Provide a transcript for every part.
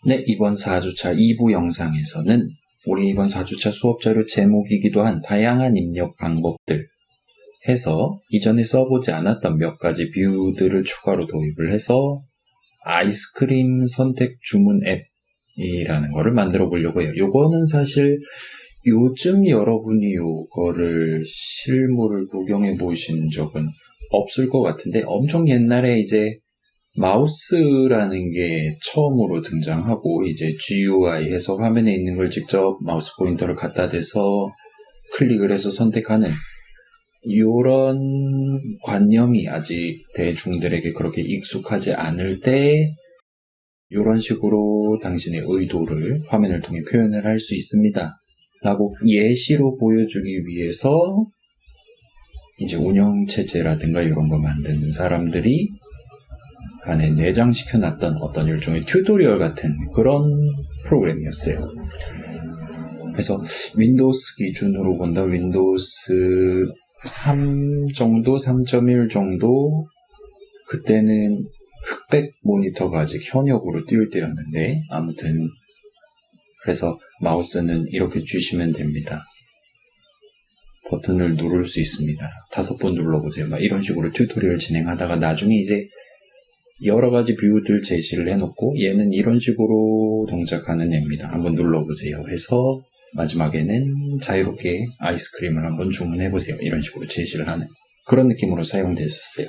네, 이번 4주차 2부 영상에서는 우리 이번 4주차 수업자료 제목이기도 한 다양한 입력 방법들 해서 이전에 써보지 않았던 몇 가지 뷰들을 추가로 도입을 해서 아이스크림 선택 주문 앱이라는 거를 만들어 보려고 해요. 요거는 사실 요즘 여러분이 요거를 실물을 구경해 보신 적은 없을 것 같은데 엄청 옛날에 이제 마우스라는 게 처음으로 등장하고 이제 GUI 해서 화면에 있는 걸 직접 마우스 포인터를 갖다 대서 클릭을 해서 선택하는 이런 관념이 아직 대중들에게 그렇게 익숙하지 않을 때 이런 식으로 당신의 의도를 화면을 통해 표현을 할 수 있습니다 라고 예시로 보여주기 위해서 이제 운영체제라든가 이런 거 만드는 사람들이 안에 내장시켜놨던 어떤 일종의 튜토리얼 같은 그런 프로그램이었어요. 그래서 윈도우스 기준으로 본다 윈도우스 3 정도, 3.1 정도 그때는 흑백 모니터가 아직 현역으로 띄울 때였는데 아무튼 그래서 마우스는 이렇게 주시면 됩니다. 버튼을 누를 수 있습니다. 5번 눌러보세요. 막 이런 식으로 튜토리얼 진행하다가 나중에 이제 여러 가지 뷰들 제시를 해놓고 얘는 이런 식으로 동작하는 앱입니다. 한번 눌러보세요 해서 마지막에는 자유롭게 아이스크림을 한번 주문해보세요. 이런 식으로 제시를 하는 그런 느낌으로 사용됐었어요.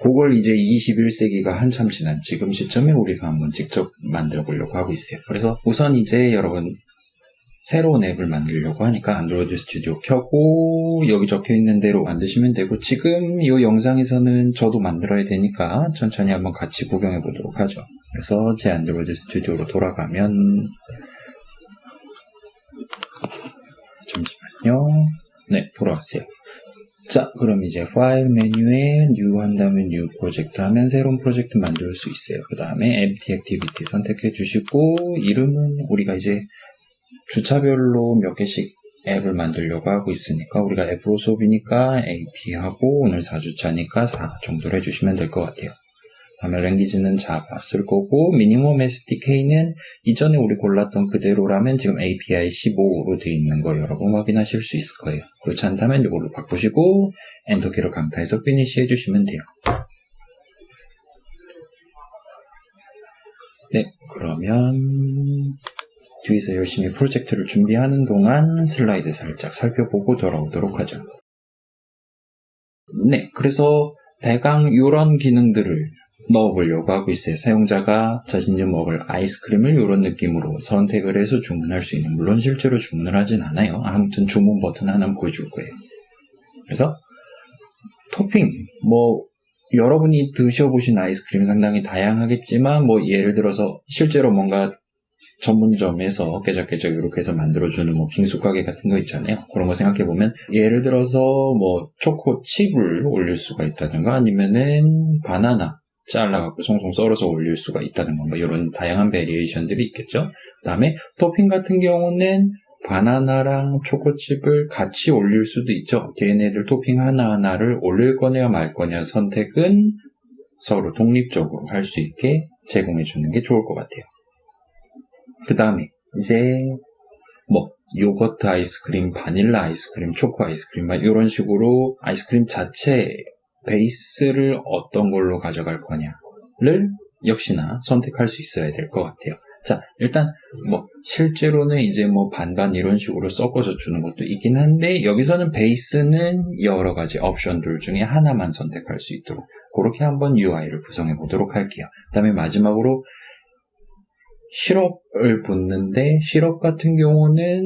그걸 이제 21세기가 한참 지난 지금 시점에 우리가 한번 직접 만들어 보려고 하고 있어요. 그래서 우선 이제 여러분 새로운 앱을 만들려고 하니까 안드로이드 스튜디오 켜고 여기 적혀있는 대로 만드시면 되고 지금 이 영상에서는 저도 만들어야 되니까 천천히 한번 같이 구경해 보도록 하죠. 그래서 제 안드로이드 스튜디오로 돌아가면 잠시만요. 네, 돌아왔어요. 자, 그럼 이제 파일 메뉴에 뉴 한 다음에 뉴 프로젝트 하면 새로운 프로젝트 만들 수 있어요. 그 다음에 empty activity 선택해 주시고 이름은 우리가 이제 주차별로 몇 개씩 앱을 만들려고 하고 있으니까 우리가 앱으로 수업이니까 AP 하고 오늘 4주차니까 4 정도로 해주시면 될 것 같아요. 다음에 랭귀지는 자바 쓸 거고 미니멈 SDK는 이전에 우리 골랐던 그대로라면 지금 API 15로 되어 있는 거 여러분 확인하실 수 있을 거예요. 그렇지 않다면 이걸로 바꾸시고 엔터키를 강타해서 피니시 해주시면 돼요. 네, 그러면 뒤에서 열심히 프로젝트를 준비하는 동안 슬라이드 살짝 살펴보고 돌아오도록 하죠. 네, 그래서 대강 이런 기능들을 넣어보려고 하고 있어요. 사용자가 자신이 먹을 아이스크림을 이런 느낌으로 선택을 해서 주문할 수 있는 물론 실제로 주문을 하진 않아요. 아무튼 주문 버튼 하나 보여줄 거예요. 그래서 토핑, 여러분이 드셔보신 아이스크림 상당히 다양하겠지만 예를 들어서 실제로 뭔가 전문점에서 깨작깨작 이렇게 해서 만들어주는 빙수 가게 같은 거 있잖아요. 그런 거 생각해보면 예를 들어서 초코 칩을 올릴 수가 있다든가 아니면은 바나나 잘라갖고 송송 썰어서 올릴 수가 있다든가 이런 다양한 베리에이션들이 있겠죠. 그 다음에 토핑 같은 경우는 바나나랑 초코칩을 같이 올릴 수도 있죠. 걔네들 토핑 하나하나를 올릴 거냐 말 거냐 선택은 서로 독립적으로 할 수 있게 제공해 주는 게 좋을 것 같아요. 그 다음에 이제 요거트 아이스크림, 바닐라 아이스크림, 초코 아이스크림 이런 식으로 아이스크림 자체 베이스를 어떤 걸로 가져갈 거냐를 역시나 선택할 수 있어야 될 것 같아요. 자, 일단 실제로는 이제 반반 이런 식으로 섞어서 주는 것도 있긴 한데 여기서는 베이스는 여러 가지 옵션들 중에 하나만 선택할 수 있도록 그렇게 한번 UI를 구성해 보도록 할게요. 그 다음에 마지막으로 시럽을 붓는데 시럽 같은 경우는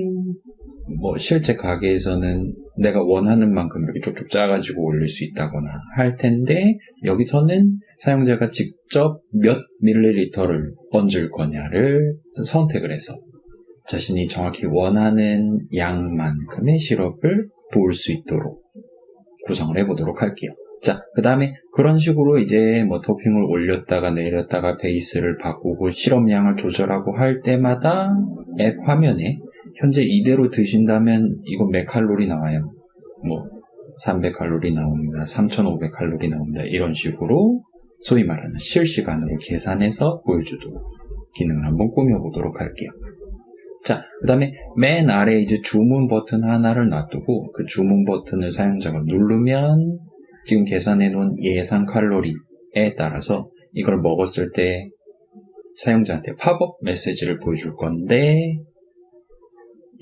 실제 가게에서는 내가 원하는 만큼 이렇게 쪽쪽 짜가지고 올릴 수 있다거나 할 텐데 여기서는 사용자가 직접 몇 밀리리터를 얹을 거냐를 선택을 해서 자신이 정확히 원하는 양만큼의 시럽을 부을 수 있도록 구성을 해보도록 할게요. 자, 그 다음에 그런 식으로 이제 토핑을 올렸다가 내렸다가 베이스를 바꾸고 시럽량을 조절하고 할 때마다 앱 화면에 현재 이대로 드신다면 이거 몇 칼로리 나와요? 300칼로리 나옵니다. 3500칼로리 나옵니다. 이런 식으로 소위 말하는 실시간으로 계산해서 보여주도록 기능을 한번 꾸며보도록 할게요. 자, 그 다음에 맨 아래에 이제 주문 버튼 하나를 놔두고 그 주문 버튼을 사용자가 누르면 지금 계산해 놓은 예상 칼로리에 따라서 이걸 먹었을 때 사용자한테 팝업 메시지를 보여줄 건데,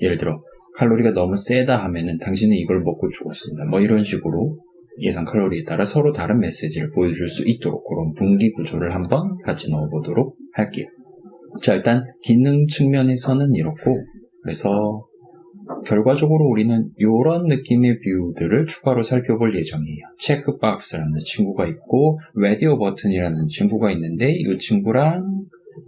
예를 들어 칼로리가 너무 세다 하면은 당신은 이걸 먹고 죽었습니다. 뭐 이런 식으로 예상 칼로리에 따라 서로 다른 메시지를 보여줄 수 있도록 그런 분기 구조를 한번 같이 넣어보도록 할게요. 자, 일단 기능 측면에서는 이렇고, 그래서 결과적으로 우리는 이런 느낌의 뷰들을 추가로 살펴볼 예정이에요. 체크박스라는 친구가 있고 라디오 버튼이라는 친구가 있는데 이 친구랑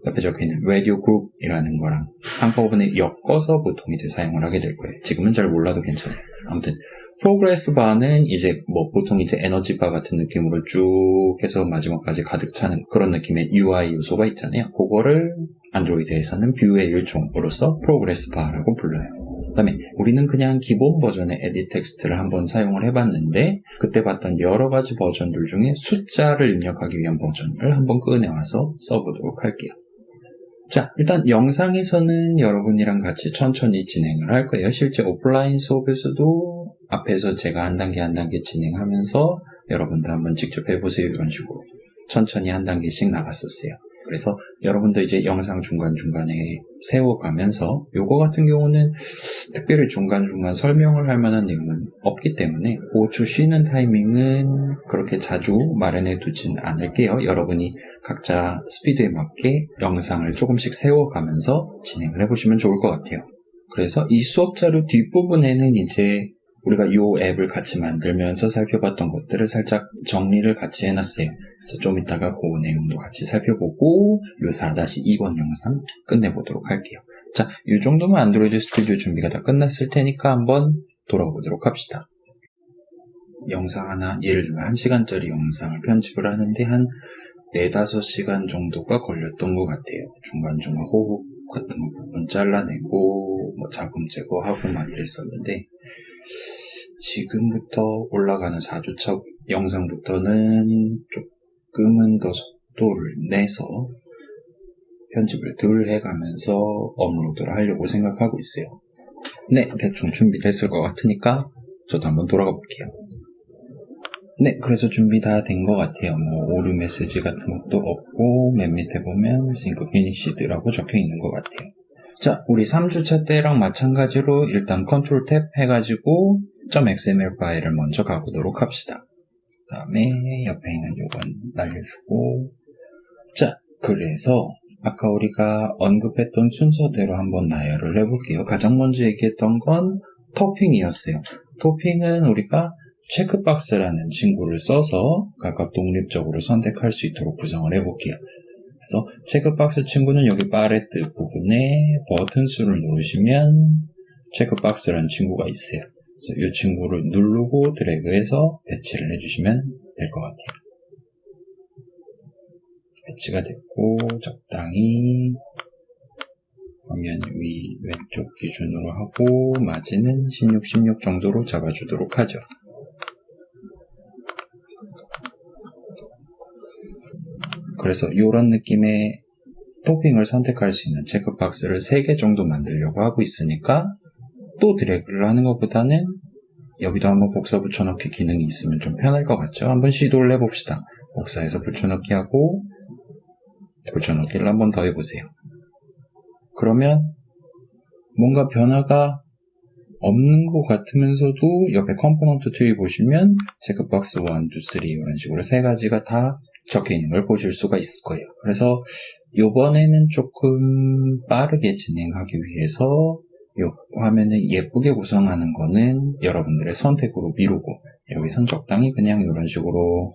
옆에 적혀있는 라디오 그룹이라는 거랑 한꺼번에 엮어서 보통 이제 사용을 하게 될 거예요. 지금은 잘 몰라도 괜찮아요. 아무튼 프로그레스 바는 이제 뭐 보통 이제 에너지 바 같은 느낌으로 쭉 해서 마지막까지 가득 차는 그런 느낌의 UI 요소가 있잖아요. 그거를 안드로이드에서는 뷰의 일종으로서 프로그레스 바라고 불러요. 그 다음에 우리는 그냥 기본 버전의 에디 텍스트를 한번 사용을 해봤는데 그때 봤던 여러 가지 버전들 중에 숫자를 입력하기 위한 버전을 한번 꺼내와서 써보도록 할게요. 자, 일단 영상에서는 여러분이랑 같이 천천히 진행을 할 거예요. 실제 오프라인 수업에서도 앞에서 제가 한 단계 한 단계 진행하면서 여러분도 한번 직접 해보세요. 이런 식으로 천천히 한 단계씩 나갔었어요. 그래서 여러분도 이제 영상 중간중간에 세워가면서 요거 같은 경우는 특별히 중간중간 설명을 할 만한 내용은 없기 때문에 5초 쉬는 타이밍은 그렇게 자주 마련해 두진 않을게요. 여러분이 각자 스피드에 맞게 영상을 조금씩 세워가면서 진행을 해보시면 좋을 것 같아요. 그래서 이 수업 자료 뒷부분에는 이제 우리가 이 앱을 같이 만들면서 살펴봤던 것들을 살짝 정리를 같이 해놨어요. 그래서 좀 이따가 그 내용도 같이 살펴보고 이 4-2번 영상 끝내보도록 할게요. 자, 이 정도면 안드로이드 스튜디오 준비가 다 끝났을 테니까 한번 돌아보도록 합시다. 영상 하나, 예를 들면 1시간짜리 영상을 편집을 하는데 한 4-5시간 정도가 걸렸던 것 같아요. 중간중간 호흡 같은 부분 잘라내고 뭐 잡음 제거하고 막 이랬었는데 지금부터 올라가는 4주차 영상부터는 조금은 더 속도를 내서 편집을 덜 해가면서 업로드를 하려고 생각하고 있어요. 네, 대충 준비됐을 것 같으니까 저도 한번 돌아가 볼게요. 네, 그래서 준비 다 된 것 같아요. 뭐 오류 메시지 같은 것도 없고 맨 밑에 보면 sync finished라고 적혀 있는 것 같아요. 자, 우리 3주차 때랑 마찬가지로 일단 컨트롤 탭 해가지고 .xml 파일을 먼저 가보도록 합시다. 그 다음에 옆에 있는 요건 날려주고, 자, 그래서 아까 우리가 언급했던 순서대로 한번 나열을 해볼게요. 가장 먼저 얘기했던 건 토핑이었어요. 토핑은 우리가 체크박스라는 친구를 써서 각각 독립적으로 선택할 수 있도록 구성을 해볼게요. 그래서 체크박스 친구는 여기 팔레트 부분에 버튼 수를 누르시면 체크박스라는 친구가 있어요. 그래서 이 친구를 누르고 드래그해서 배치를 해주시면 될 것 같아요. 배치가 됐고 적당히 화면 위 왼쪽 기준으로 하고 마진은 16 정도로 잡아주도록 하죠. 그래서 이런 느낌의 토핑을 선택할 수 있는 체크박스를 3개 정도 만들려고 하고 있으니까 또 드래그를 하는 것보다는 여기도 한번 복사 붙여넣기 기능이 있으면 좀 편할 것 같죠? 한번 시도를 해봅시다. 복사해서 붙여넣기 하고 붙여넣기를 한번 더 해보세요. 그러면 뭔가 변화가 없는 것 같으면서도 옆에 컴포넌트 트리 보시면 체크박스 1, 2, 3 이런 식으로 3가지가 다 적혀있는 걸 보실 수가 있을 거예요. 그래서 이번에는 조금 빠르게 진행하기 위해서 이 화면을 예쁘게 구성하는 거는 여러분들의 선택으로 미루고 여기선 적당히 그냥 이런 식으로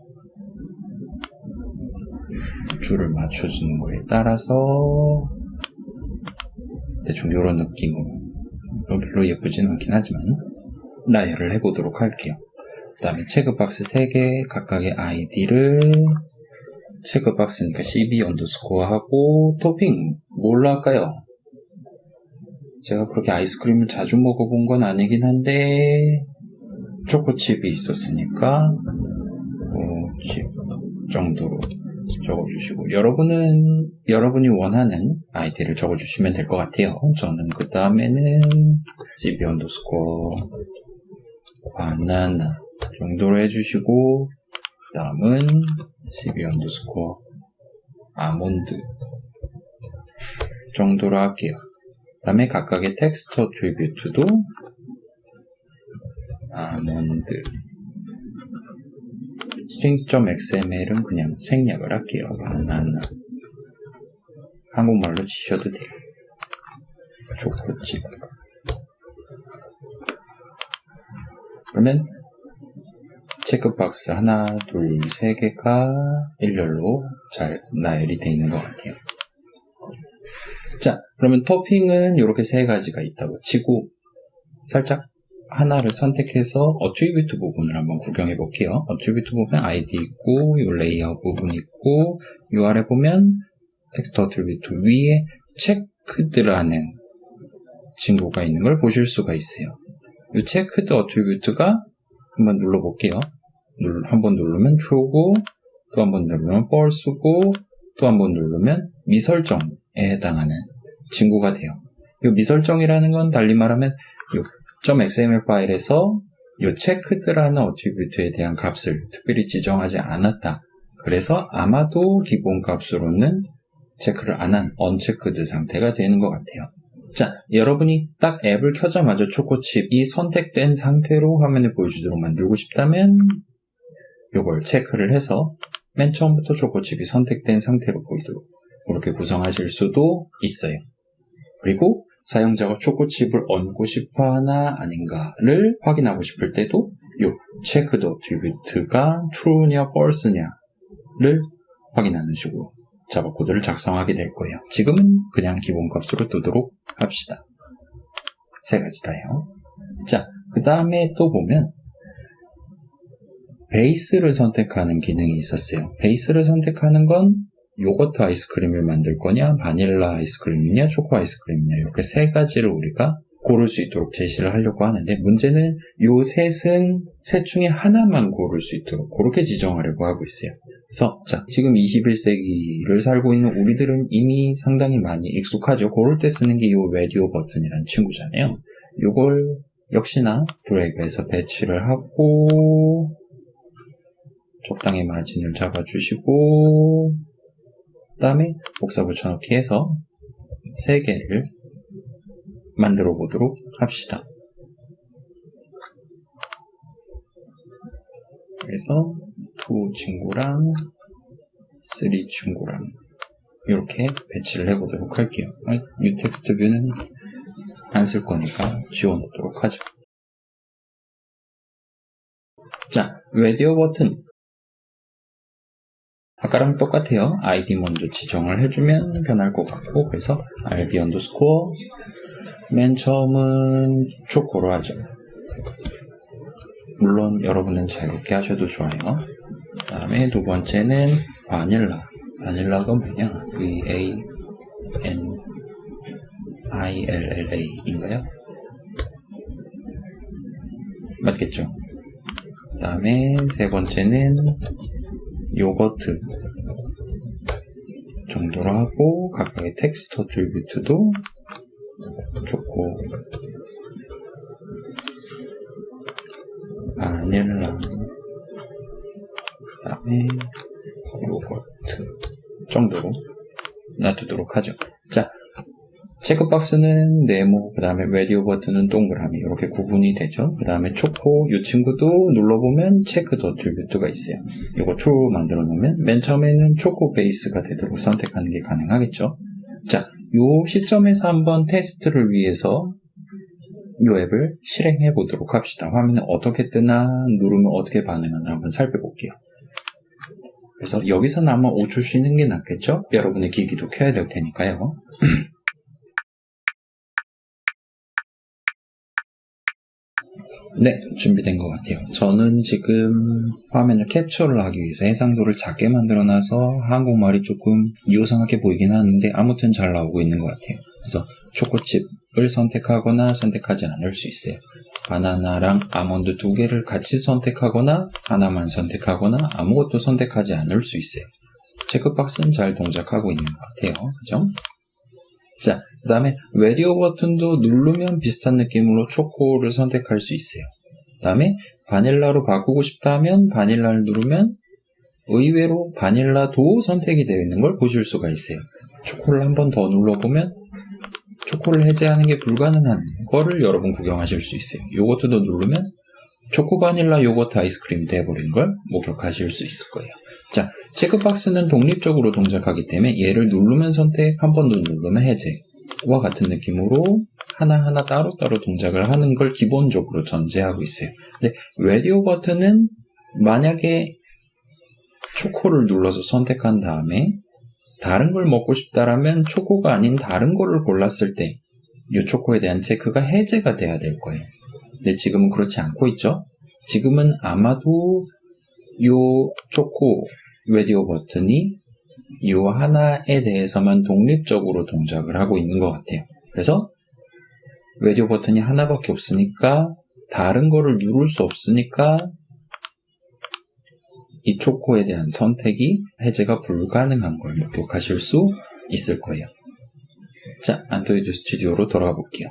줄을 맞춰주는 거에 따라서 대충 이런 느낌으로 별로 예쁘진 않긴 하지만 나열을 해보도록 할게요. 그 다음에 체크박스 3개 각각의 아이디를 체크박스니까 cb 언더스코어 하고 토핑 뭘로 할까요? 제가 그렇게 아이스크림을 자주 먹어본 건 아니긴 한데 초코칩이 있었으니까 칩 정도로 적어주시고, 여러분이 원하는 아이디를 적어주시면 될 것 같아요. 저는 그 다음에는 cb 언더스코어 바나나 정도로 해주시고, 그 다음은 cb 언더스코어 아몬드 정도로 할게요. 그 다음에 각각의 텍스트 어트리뷰트도 아몬드 string.xml은 그냥 생략을 할게요. 바나나 한국말로 치셔도 돼요. 초코칩. 그러면 체크박스 하나, 둘, 세 개가 일렬로 잘 나열이 되어 있는 것 같아요. 자, 그러면 토핑은 이렇게 세 가지가 있다고 치고 살짝 하나를 선택해서 어트리뷰트 부분을 한번 구경해 볼게요. 어트리뷰트 부분에 아이디 있고 이 레이아웃 부분 있고 이 아래 보면 텍스트 어트리뷰트 위에 체크드라는 친구가 있는 걸 보실 수가 있어요. 이 체크드 어트리뷰트가 한번 눌러볼게요. 한번 누르면 true고 또 한번 누르면 false고 또 한번 누르면 미설정에 해당하는 친구가 돼요. 이 미설정이라는 건 달리 말하면 .xml 파일에서 이 체크드라는 어트리뷰트에 대한 값을 특별히 지정하지 않았다. 그래서 아마도 기본 값으로는 체크를 안 한 언체크드 상태가 되는 것 같아요. 자, 여러분이 딱 앱을 켜자마자 초코칩이 선택된 상태로 화면을 보여주도록 만들고 싶다면 이걸 체크를 해서 맨 처음부터 초코칩이 선택된 상태로 보이도록 그렇게 구성하실 수도 있어요. 그리고 사용자가 초코칩을 얹고 싶어 하나 아닌가를 확인하고 싶을 때도 이 체크드 어트리뷰트가 true냐 false냐를 확인하는 식으로 자바 코드를 작성하게 될 거예요. 지금은 그냥 기본값으로 두도록 합시다. 세 가지 다요. 자, 그 다음에 또 보면 베이스를 선택하는 기능이 있었어요. 베이스를 선택하는 건 요거트 아이스크림을 만들 거냐, 바닐라 아이스크림이냐, 초코 아이스크림이냐 이렇게 세 가지를 우리가 고를 수 있도록 제시를 하려고 하는데 문제는 요 셋 중에 하나만 고를 수 있도록 그렇게 지정하려고 하고 있어요. 그래서 자, 지금 21세기를 살고 있는 우리들은 이미 상당히 많이 익숙하죠. 고를 때 쓰는 게 요 라디오 버튼이라는 친구잖아요. 요걸 역시나 드래그해서 배치를 하고 적당히 마진을 잡아주시고 그 다음에 복사 붙여넣기 해서 3개를 만들어 보도록 합시다. 그래서 2 친구랑 3 친구랑 이렇게 배치를 해보도록 할게요. 이 텍스트 뷰는 안 쓸 거니까 지워놓도록 하죠. 자, 라디오 버튼 아까랑 똑같아요. 아이디 먼저 지정을 해주면 변할 것 같고 그래서 rb 언더스코어 맨 처음은 초코로 하죠. 물론 여러분은 자유롭게 하셔도 좋아요. 그 다음에 두 번째는 바닐라. 바닐라가 뭐냐? V-A-N-I-L-L-A 인가요? 맞겠죠? 그 다음에 세 번째는 요거트 정도로 하고 각각의 텍스트 어트리뷰트도 좋고 바닐라 그 다음에 요거트 정도로 놔두도록 하죠. 자, 체크박스는 네모, 그 다음에 라디오 버튼은 동그라미 이렇게 구분이 되죠. 그 다음에 초코 이 친구도 눌러보면 체크드 어트리뷰트가 있어요. 이거 true 만들어 놓으면 맨 처음에는 초코 베이스가 되도록 선택하는 게 가능하겠죠. 자, 이 시점에서 한번 테스트를 위해서 이 앱을 실행해 보도록 합시다. 화면에 어떻게 뜨나 누르면 어떻게 반응하나 한번 살펴볼게요. 그래서 여기서는 아마 5초 쉬는 게 낫겠죠? 여러분의 기기도 켜야 될 테니까요. 네, 준비된 것 같아요. 저는 지금 화면을 캡처를 하기 위해서 해상도를 작게 만들어놔서 한국말이 조금 요상하게 보이긴 하는데 아무튼 잘 나오고 있는 것 같아요. 그래서 초코칩을 선택하거나 선택하지 않을 수 있어요. 바나나랑 아몬드 2개를 같이 선택하거나 하나만 선택하거나 아무것도 선택하지 않을 수 있어요. 체크박스는 잘 동작하고 있는 것 같아요. 그죠? 자, 그 다음에 라디오 버튼도 누르면 비슷한 느낌으로 초코를 선택할 수 있어요. 그 다음에 바닐라로 바꾸고 싶다 하면 바닐라를 누르면 의외로 바닐라도 선택이 되어 있는 걸 보실 수가 있어요. 초코를 한 번 더 눌러보면 초코를 해제하는 게 불가능한 거를 여러분 구경하실 수 있어요. 요거트도 누르면 초코 바닐라 요거트 아이스크림이 되어버리는 걸 목격하실 수 있을 거예요. 자, 체크박스는 독립적으로 동작하기 때문에 얘를 누르면 선택, 한 번 더 누르면 해제와 같은 느낌으로 하나하나 따로따로 동작을 하는 걸 기본적으로 전제하고 있어요. 근데 라디오 버튼은 만약에 초코를 눌러서 선택한 다음에 다른 걸 먹고 싶다라면 초코가 아닌 다른 거를 골랐을 때 이 초코에 대한 체크가 해제가 돼야 될 거예요. 근데 지금은 그렇지 않고 있죠. 지금은 아마도 이 초코 라디오 버튼이 이 하나에 대해서만 독립적으로 동작을 하고 있는 것 같아요. 그래서 라디오 버튼이 하나밖에 없으니까 다른 거를 누를 수 없으니까 이 초코에 대한 선택이 해제가 불가능한 걸 목격하실 수 있을 거예요. 자, 안드로이드 스튜디오로 돌아가 볼게요.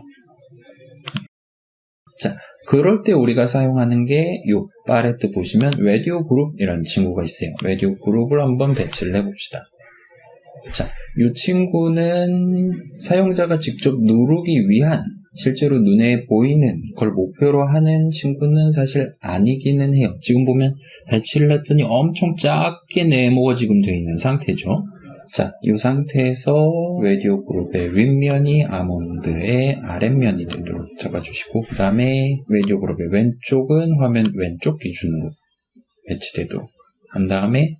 자, 그럴 때 우리가 사용하는 게 이 팔레트 보시면 라디오 그룹이라는 친구가 있어요. 라디오 그룹을 한번 배치를 해봅시다. 자, 이 친구는 사용자가 직접 누르기 위한 실제로 눈에 보이는 걸 목표로 하는 친구는 사실 아니기는 해요. 지금 보면 배치를 했더니 엄청 작게 네모가 지금 되어 있는 상태죠. 자, 이 상태에서 라디오 그룹의 윗면이 아몬드의 아랫면이 되도록 잡아주시고 그 다음에 라디오 그룹의 왼쪽은 화면 왼쪽 기준으로 배치되도록 한 다음에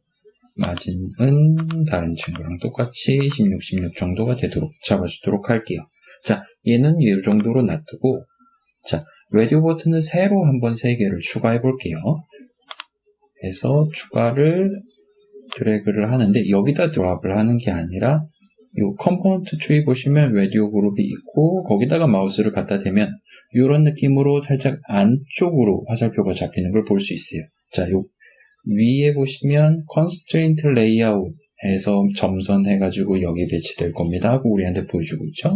마진은 다른 친구랑 똑같이 16 정도가 되도록 잡아주도록 할게요. 자, 얘는 이 정도로 놔두고 자, 라디오 버튼은 새로 한번 3개를 추가해 볼게요. 해서 추가를 드래그를 하는데 여기다 드랍을 하는 게 아니라 이 컴포넌트 트리 보시면 라디오 그룹이 있고 거기다가 마우스를 갖다 대면 이런 느낌으로 살짝 안쪽으로 화살표가 잡히는 걸 볼 수 있어요. 자, 요 위에 보시면 constraint layout에서 점선해가지고 여기 배치될 겁니다 하고 우리한테 보여주고 있죠.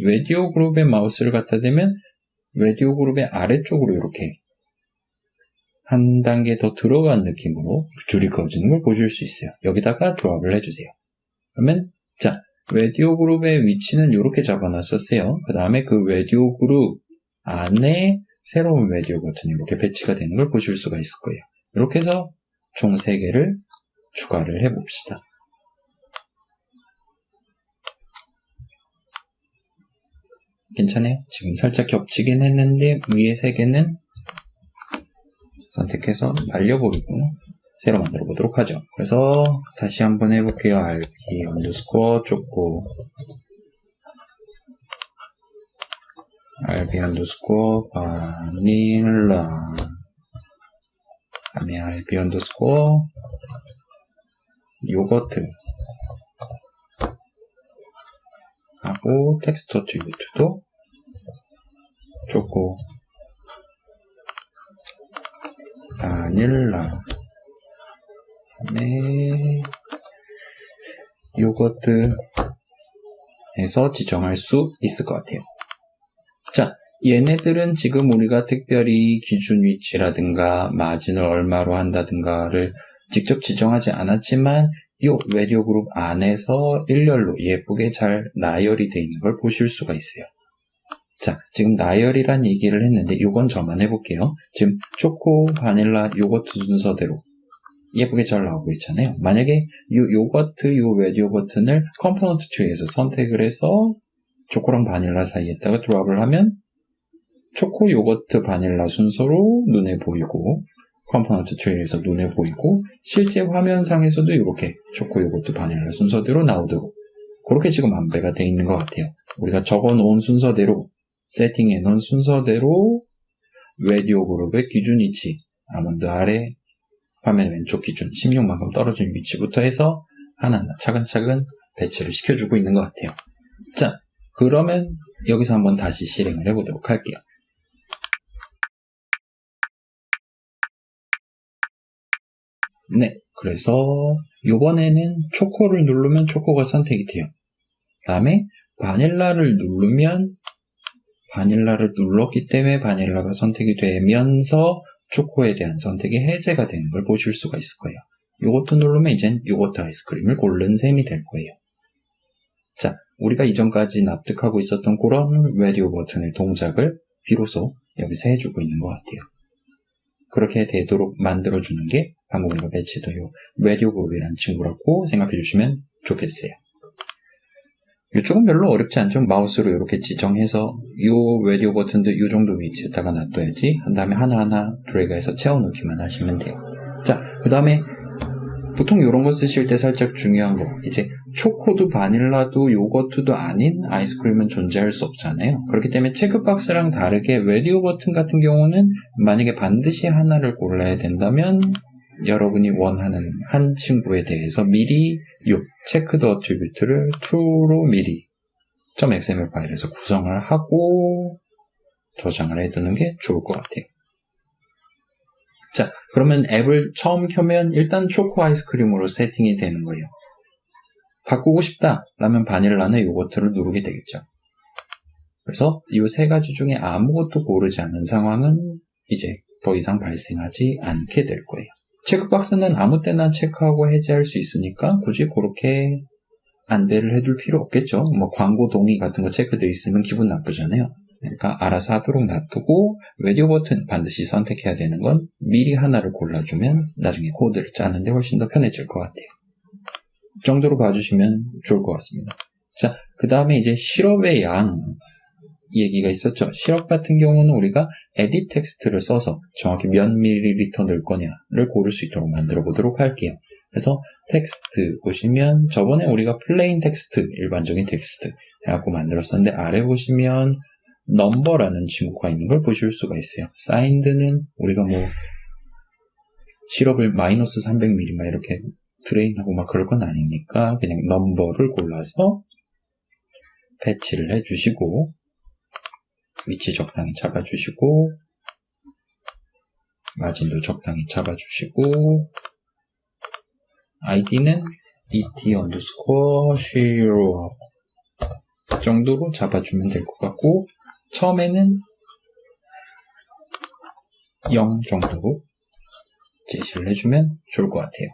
라디오 그룹에 마우스를 갖다 대면 라디오 그룹의 아래쪽으로 이렇게 한 단계 더 들어간 느낌으로 줄이 커지는 걸 보실 수 있어요. 여기다가 드랍을 해주세요. 그러면 자, 라디오 그룹의 위치는 이렇게 잡아놨었어요. 그 다음에 그 라디오 그룹 안에 새로운 라디오 버튼이 이렇게 배치가 되는 걸 보실 수가 있을 거예요. 이렇게 해서 총 3개를 추가를 해봅시다. 괜찮아요? 지금 살짝 겹치긴 했는데 위에 3개는 선택해서 날려버리고 새로 만들어 보도록 하죠. 그래서 다시 한번 해볼게요. rb underscore 초코 rb underscore 바닐라 다음에 rb underscore 요거트 하고 텍스트 어트리뷰트도 초코 바닐라 다음에 요거트 해서 지정할 수 있을 것 같아요. 자, 얘네들은 지금 우리가 특별히 기준 위치라든가 마진을 얼마로 한다든가를 직접 지정하지 않았지만 이 라디오 그룹 안에서 일렬로 예쁘게 잘 나열이 되어 있는 걸 보실 수가 있어요. 자, 지금 나열이란 얘기를 했는데 이건 저만 해볼게요. 지금 초코, 바닐라, 요거트 순서대로 예쁘게 잘 나오고 있잖아요. 만약에 이 요거트, 요 라디오 버튼을 컴포넌트 트리에서 선택을 해서 초코랑 바닐라 사이에다가 드랍을 하면 초코, 요거트, 바닐라 순서로 눈에 보이고 컴포넌트 트리에서 눈에 보이고 실제 화면상에서도 이렇게 초코, 요거트, 바닐라 순서대로 나오도록 그렇게 지금 안배가 되어 있는 것 같아요. 우리가 적어놓은 순서대로 세팅해 놓은 순서대로 라디오 그룹의 기준 위치 아몬드 아래 화면 왼쪽 기준 16만큼 떨어진 위치부터 해서 하나하나 차근차근 배치를 시켜주고 있는 것 같아요. 자, 그러면 여기서 한번 다시 실행을 해보도록 할게요. 네, 그래서 이번에는 초코를 누르면 초코가 선택이 돼요. 그 다음에 바닐라를 눌렀기 때문에 바닐라가 선택이 되면서 초코에 대한 선택이 해제가 되는 걸 보실 수가 있을 거예요. 요것도 누르면 이젠 요거트 아이스크림을 고른 셈이 될 거예요. 자, 우리가 이전까지 납득하고 있었던 그런 라디오 버튼의 동작을 비로소 여기서 해주고 있는 것 같아요. 그렇게 되도록 만들어주는 게 방금 우리가 배치했던 요 라디오 그룹이라는 친구라고 생각해 주시면 좋겠어요. 이쪽은 별로 어렵지 않죠. 마우스로 이렇게 지정해서 요 라디오 버튼도 이 정도 위치에다가 놔둬야지 한 다음에 하나하나 드래그해서 채워넣기만 하시면 돼요. 자, 그 다음에 보통 이런 거 쓰실 때 살짝 중요한 거, 이제 초코도 바닐라도 요거트도 아닌 아이스크림은 존재할 수 없잖아요. 그렇기 때문에 체크박스랑 다르게 라디오 버튼 같은 경우는 만약에 반드시 하나를 골라야 된다면 여러분이 원하는 한 친구에 대해서 미리 요 체크드 어트리뷰트를 true로 미리 .xml 파일에서 구성을 하고 저장을 해두는 게 좋을 것 같아요. 자, 그러면 앱을 처음 켜면 일단 초코 아이스크림으로 세팅이 되는 거예요. 바꾸고 싶다 라면 바닐라나 요거트를 누르게 되겠죠. 그래서 이 세 가지 중에 아무것도 고르지 않은 상황은 이제 더 이상 발생하지 않게 될 거예요. 체크박스는 아무 때나 체크하고 해제할 수 있으니까 굳이 그렇게 안배를 해둘 필요 없겠죠. 뭐 광고 동의 같은 거 체크되어 있으면 기분 나쁘잖아요. 그러니까 알아서 하도록 놔두고 라디오 버튼 반드시 선택해야 되는 건 미리 하나를 골라주면 나중에 코드를 짜는데 훨씬 더 편해질 것 같아요. 이 정도로 봐주시면 좋을 것 같습니다. 자, 그 다음에 이제 시럽의 양 얘기가 있었죠. 시럽 같은 경우는 우리가 에딧 텍스트를 써서 정확히 몇 밀리리터 넣을 거냐를 고를 수 있도록 만들어 보도록 할게요. 그래서 텍스트 보시면 저번에 우리가 플레인 텍스트, 일반적인 텍스트 해갖고 만들었었는데 아래 보시면 넘버라는 친구가 있는 걸 보실 수가 있어요. 사인드는 우리가 뭐 시럽을 마이너스 300ml 막 이렇게 드레인하고 막 그럴 건 아니니까 그냥 넘버를 골라서 배치를 해주시고 위치 적당히 잡아주시고 마진도 적당히 잡아주시고 아이디는 et_0 정도로 잡아주면 될 것 같고 처음에는 0 정도로 제시를 해주면 좋을 것 같아요.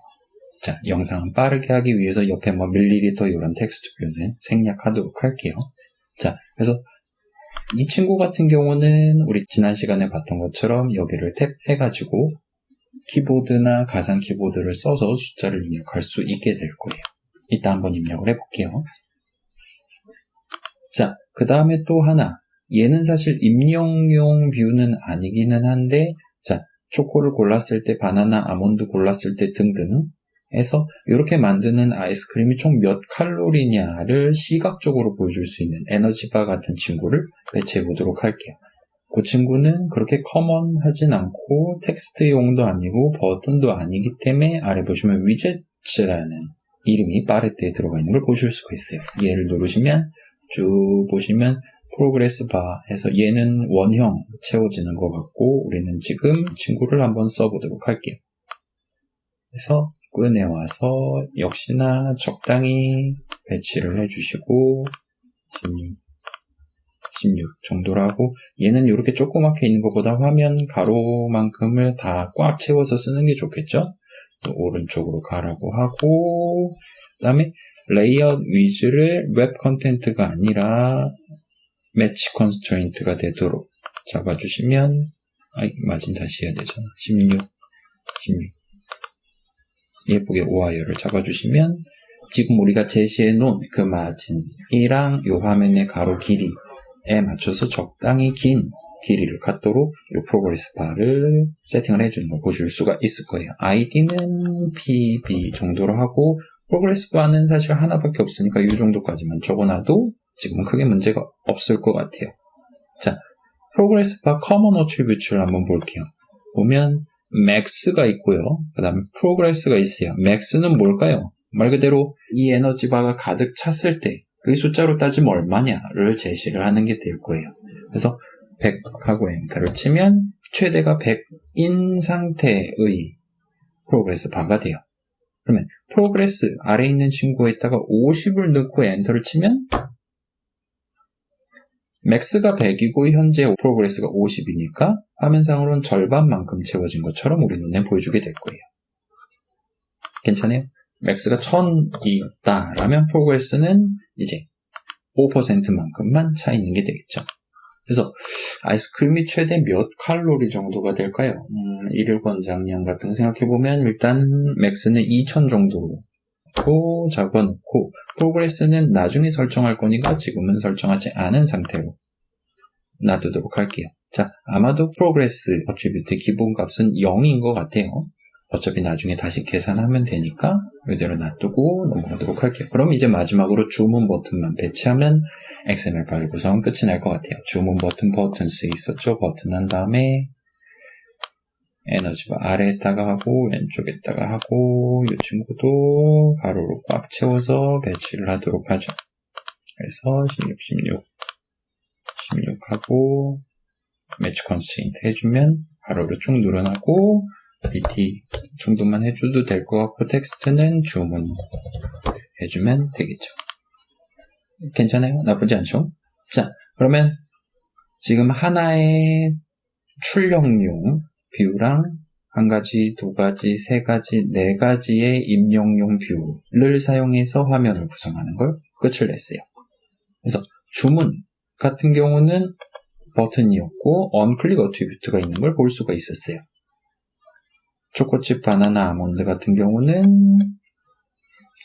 자, 영상은 빠르게 하기 위해서 옆에 뭐 밀리리터 이런 텍스트 뷰는 생략하도록 할게요. 자, 그래서 이 친구 같은 경우는 우리 지난 시간에 봤던 것처럼 여기를 탭해가지고 키보드나 가상 키보드를 써서 숫자를 입력할 수 있게 될 거예요. 이따 한번 입력을 해볼게요. 자, 그 다음에 또 하나. 얘는 사실 입력용 뷰는 아니기는 한데, 자, 초코를 골랐을 때, 바나나, 아몬드 골랐을 때 등등 해서 이렇게 만드는 아이스크림이 총 몇 칼로리냐를 시각적으로 보여줄 수 있는 에너지바 같은 친구를 배치해 보도록 할게요. 그 친구는 그렇게 커먼하진 않고 텍스트용도 아니고 버튼도 아니기 때문에 아래 보시면 위젯츠라는 이름이 팔레트에 들어가 있는 걸 보실 수가 있어요. 얘를 누르시면 쭉 보시면 프로그레스 바 해서 얘는 원형 채워지는 것 같고 우리는 지금 친구를 한번 써보도록 할게요. 그래서 꺼내와서 역시나 적당히 배치를 해주시고 16 정도로 하고 얘는 이렇게 조그맣게 있는 것보다 화면 가로만큼을 다 꽉 채워서 쓰는 게 좋겠죠. 그래서 오른쪽으로 가라고 하고 그 다음에 레이아웃 위즈를 웹 컨텐트가 아니라 매치 컨스트레인트가 되도록 잡아주시면 마진 다시 해야 되잖아. 16 예쁘게 오하이어를 잡아주시면 지금 우리가 제시해 놓은 그 마진이랑 요 화면의 가로 길이에 맞춰서 적당히 긴 길이를 갖도록 요 프로그레스 바를 세팅을 해주는 걸 보실 수가 있을 거예요. 아이디는 pb 정도로 하고 프로그레스 바는 사실 하나밖에 없으니까 이 정도까지만 적어놔도 지금은 크게 문제가 없을 것 같아요. 자, 프로그레스 바 커먼 어트리뷰트를 한번 볼게요. 보면 max가 있고요. 그 다음에 progress가 있어요. max는 뭘까요? 말 그대로 이 에너지 바가 가득 찼을 때 그 숫자로 따지면 얼마냐를 제시를 하는 게 될 거예요. 그래서 100하고 엔터를 치면 최대가 100인 상태의 프로그레스 바가 돼요. 그러면 프로그레스 아래에 있는 친구에다가 50을 넣고 엔터를 치면 맥스가 100이고 현재 프로그레스가 50이니까 화면상으로는 절반만큼 채워진 것처럼 우리 눈에 보여주게 될 거예요. 괜찮아요? 맥스가 1000이었다라면 프로그레스는 이제 5%만큼만 차 있는 게 되겠죠. 그래서 아이스크림이 최대 몇 칼로리 정도가 될까요? 일일 권장량 같은 거 생각해보면 일단 맥스는 2000 정도로 잡아놓고 프로그레스는 나중에 설정할 거니까 지금은 설정하지 않은 상태로 놔두도록 할게요. 자, 아마도 프로그레스 어트리뷰트 기본값은 0인 것 같아요. 어차피 나중에 다시 계산하면 되니까 이대로 놔두고 넘어가도록 할게요. 그럼 이제 마지막으로 주문 버튼만 배치하면 XML 파일 구성은 끝이 날 것 같아요. 주문 버튼스 있었죠? 버튼 한 다음에 에너지바 아래에다가 하고 왼쪽에다가 하고 이 친구도 가로로 꽉 채워서 배치를 하도록 하죠. 그래서 16하고 매치 컨스트레인트 해주면 가로로 쭉 늘어나고 BT 정도만 해줘도 될 것 같고 텍스트는 주문 해주면 되겠죠. 괜찮아요? 나쁘지 않죠? 자, 그러면 지금 하나의 출력용 뷰랑 한 가지, 두 가지, 세 가지, 네 가지의 입력용 뷰를 사용해서 화면을 구성하는 걸 끝을 냈어요. 그래서 주문 같은 경우는 버튼이었고 언클릭 어트리뷰트가 있는 걸 볼 수가 있었어요. 초코칩, 바나나, 아몬드 같은 경우는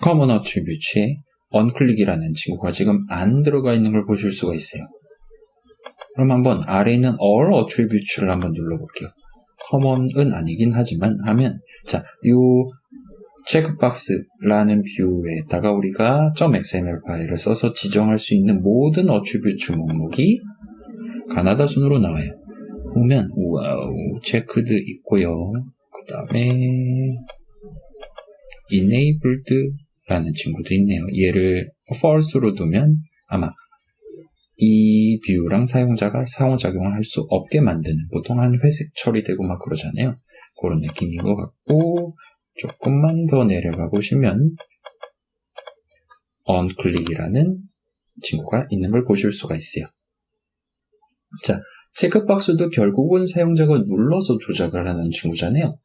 커먼 어트리뷰트에 언클릭이라는 친구가 지금 안 들어가 있는 걸 보실 수가 있어요. 그럼 한번 아래에 있는 all 어트리뷰트를 한번 눌러볼게요. 커먼은 아니긴 하지만 하면 자, 요 체크박스라는 뷰에다가 우리가 .xml 파일을 써서 지정할 수 있는 모든 어트리뷰트 목록이 가나다 순으로 나와요. 보면 와우 체크드 있고요. 그 다음에 enabled라는 친구도 있네요. 얘를 false로 두면 아마 이 뷰랑 사용자가 상호작용을 할 수 없게 만드는, 보통 한 회색 처리되고 막 그러잖아요. 그런 느낌인 것 같고, 조금만 더 내려가 보시면 onClick이라는 친구가 있는 걸 보실 수가 있어요. 자, 체크박스도 결국은 사용자가 눌러서 조작을 하는 친구잖아요.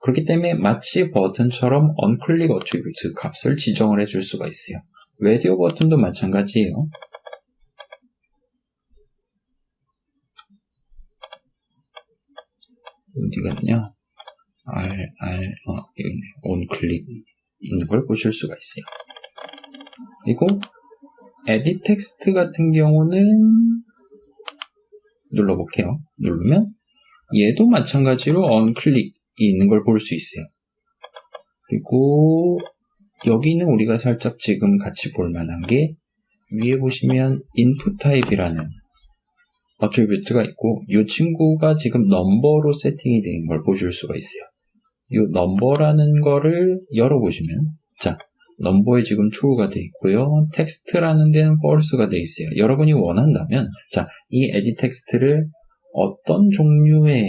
그렇기 때문에 마치 버튼처럼 onClick 어트리뷰트 값을 지정을 해줄 수가 있어요. 라디오 버튼도 마찬가지예요. 어디 갔냐? 여기 있네. onClick 있는 걸 보실 수가 있어요. 그리고 edit text 같은 경우는 눌러볼게요. 누르면 얘도 마찬가지로 onClick이 있는 걸 볼 수 있어요. 그리고 여기는 우리가 살짝 지금 같이 볼 만한 게 위에 보시면 input type이라는 어트리뷰트가 있고 이 친구가 지금 넘버로 세팅이 된 걸 보실 수가 있어요. 이 넘버라는 거를 열어보시면 자, 넘버에 지금 true가 돼 있고요. 텍스트라는 데는 false가 돼 있어요. 여러분이 원한다면 자, 이 edit 텍스트를 어떤 종류의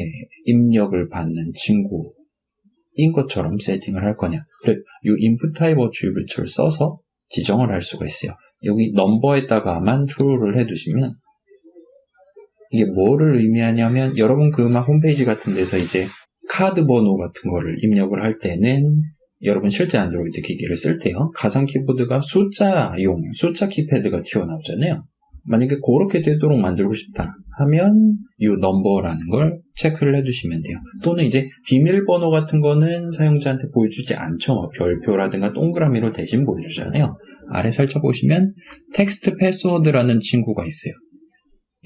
입력을 받는 친구인 것처럼 세팅을 할 거냐. 이 input type attribute를 써서 지정을 할 수가 있어요. 여기 넘버에다가만 true를 해두시면 이게 뭐를 의미하냐면 여러분 그 막 홈페이지 같은 데서 이제 카드 번호 같은 거를 입력을 할 때는 여러분 실제 안드로이드 기기를 쓸 때요. 가상 키보드가 숫자 키패드가 튀어나오잖아요. 만약에 그렇게 되도록 만들고 싶다 하면 이 넘버라는 걸 체크를 해두시면 돼요. 또는 이제 비밀번호 같은 거는 사용자한테 보여주지 않죠. 별표라든가 동그라미로 대신 보여주잖아요. 아래 살짝 보시면 텍스트 패스워드라는 친구가 있어요.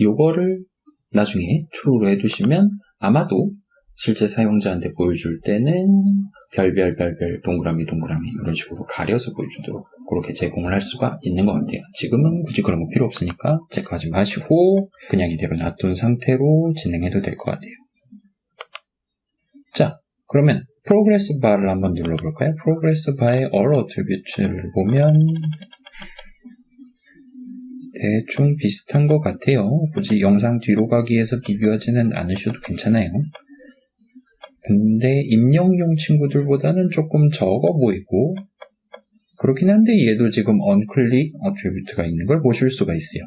요거를 나중에 true로 해두시면 아마도 실제 사용자한테 보여줄 때는 별별 동그라미 이런 식으로 가려서 보여주도록 그렇게 제공을 할 수가 있는 것 같아요. 지금은 굳이 그런 거 필요 없으니까 체크하지 마시고 그냥 이대로 놔둔 상태로 진행해도 될 것 같아요. 자, 그러면 프로그레스 바를 한번 눌러볼까요? 프로그레스 바의 all attribute를 보면 대충 비슷한 것 같아요. 굳이 영상 뒤로 가기 위해서 비교하지는 않으셔도 괜찮아요. 근데 입력용 친구들보다는 조금 적어 보이고 그렇긴 한데 얘도 지금 onClick 어트리뷰트가 있는 걸 보실 수가 있어요.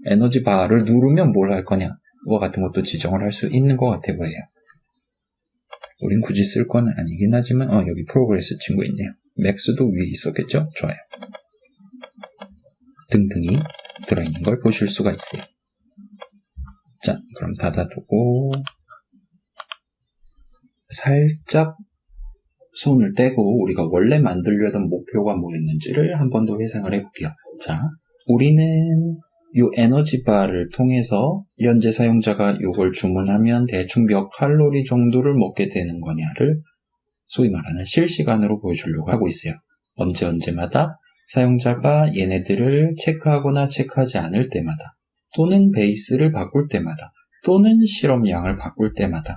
에너지 바를 누르면 뭘 할 거냐 그거 같은 것도 지정을 할 수 있는 것 같아 보여요. 우린 굳이 쓸 건 아니긴 하지만 여기 프로그레스 친구 있네요. 맥스도 위에 있었겠죠? 좋아요. 등등이 들어있는 걸 보실 수가 있어요. 자, 그럼 닫아두고 살짝 손을 떼고 우리가 원래 만들려던 목표가 뭐였는지를 한 번 더 회상을 해볼게요. 자, 우리는 이 에너지바를 통해서 현재 사용자가 이걸 주문하면 대충 몇 칼로리 정도를 먹게 되는 거냐를 소위 말하는 실시간으로 보여주려고 하고 있어요. 언제마다 사용자가 얘네들을 체크하거나 체크하지 않을 때마다 또는 베이스를 바꿀 때마다 또는 실험량을 바꿀 때마다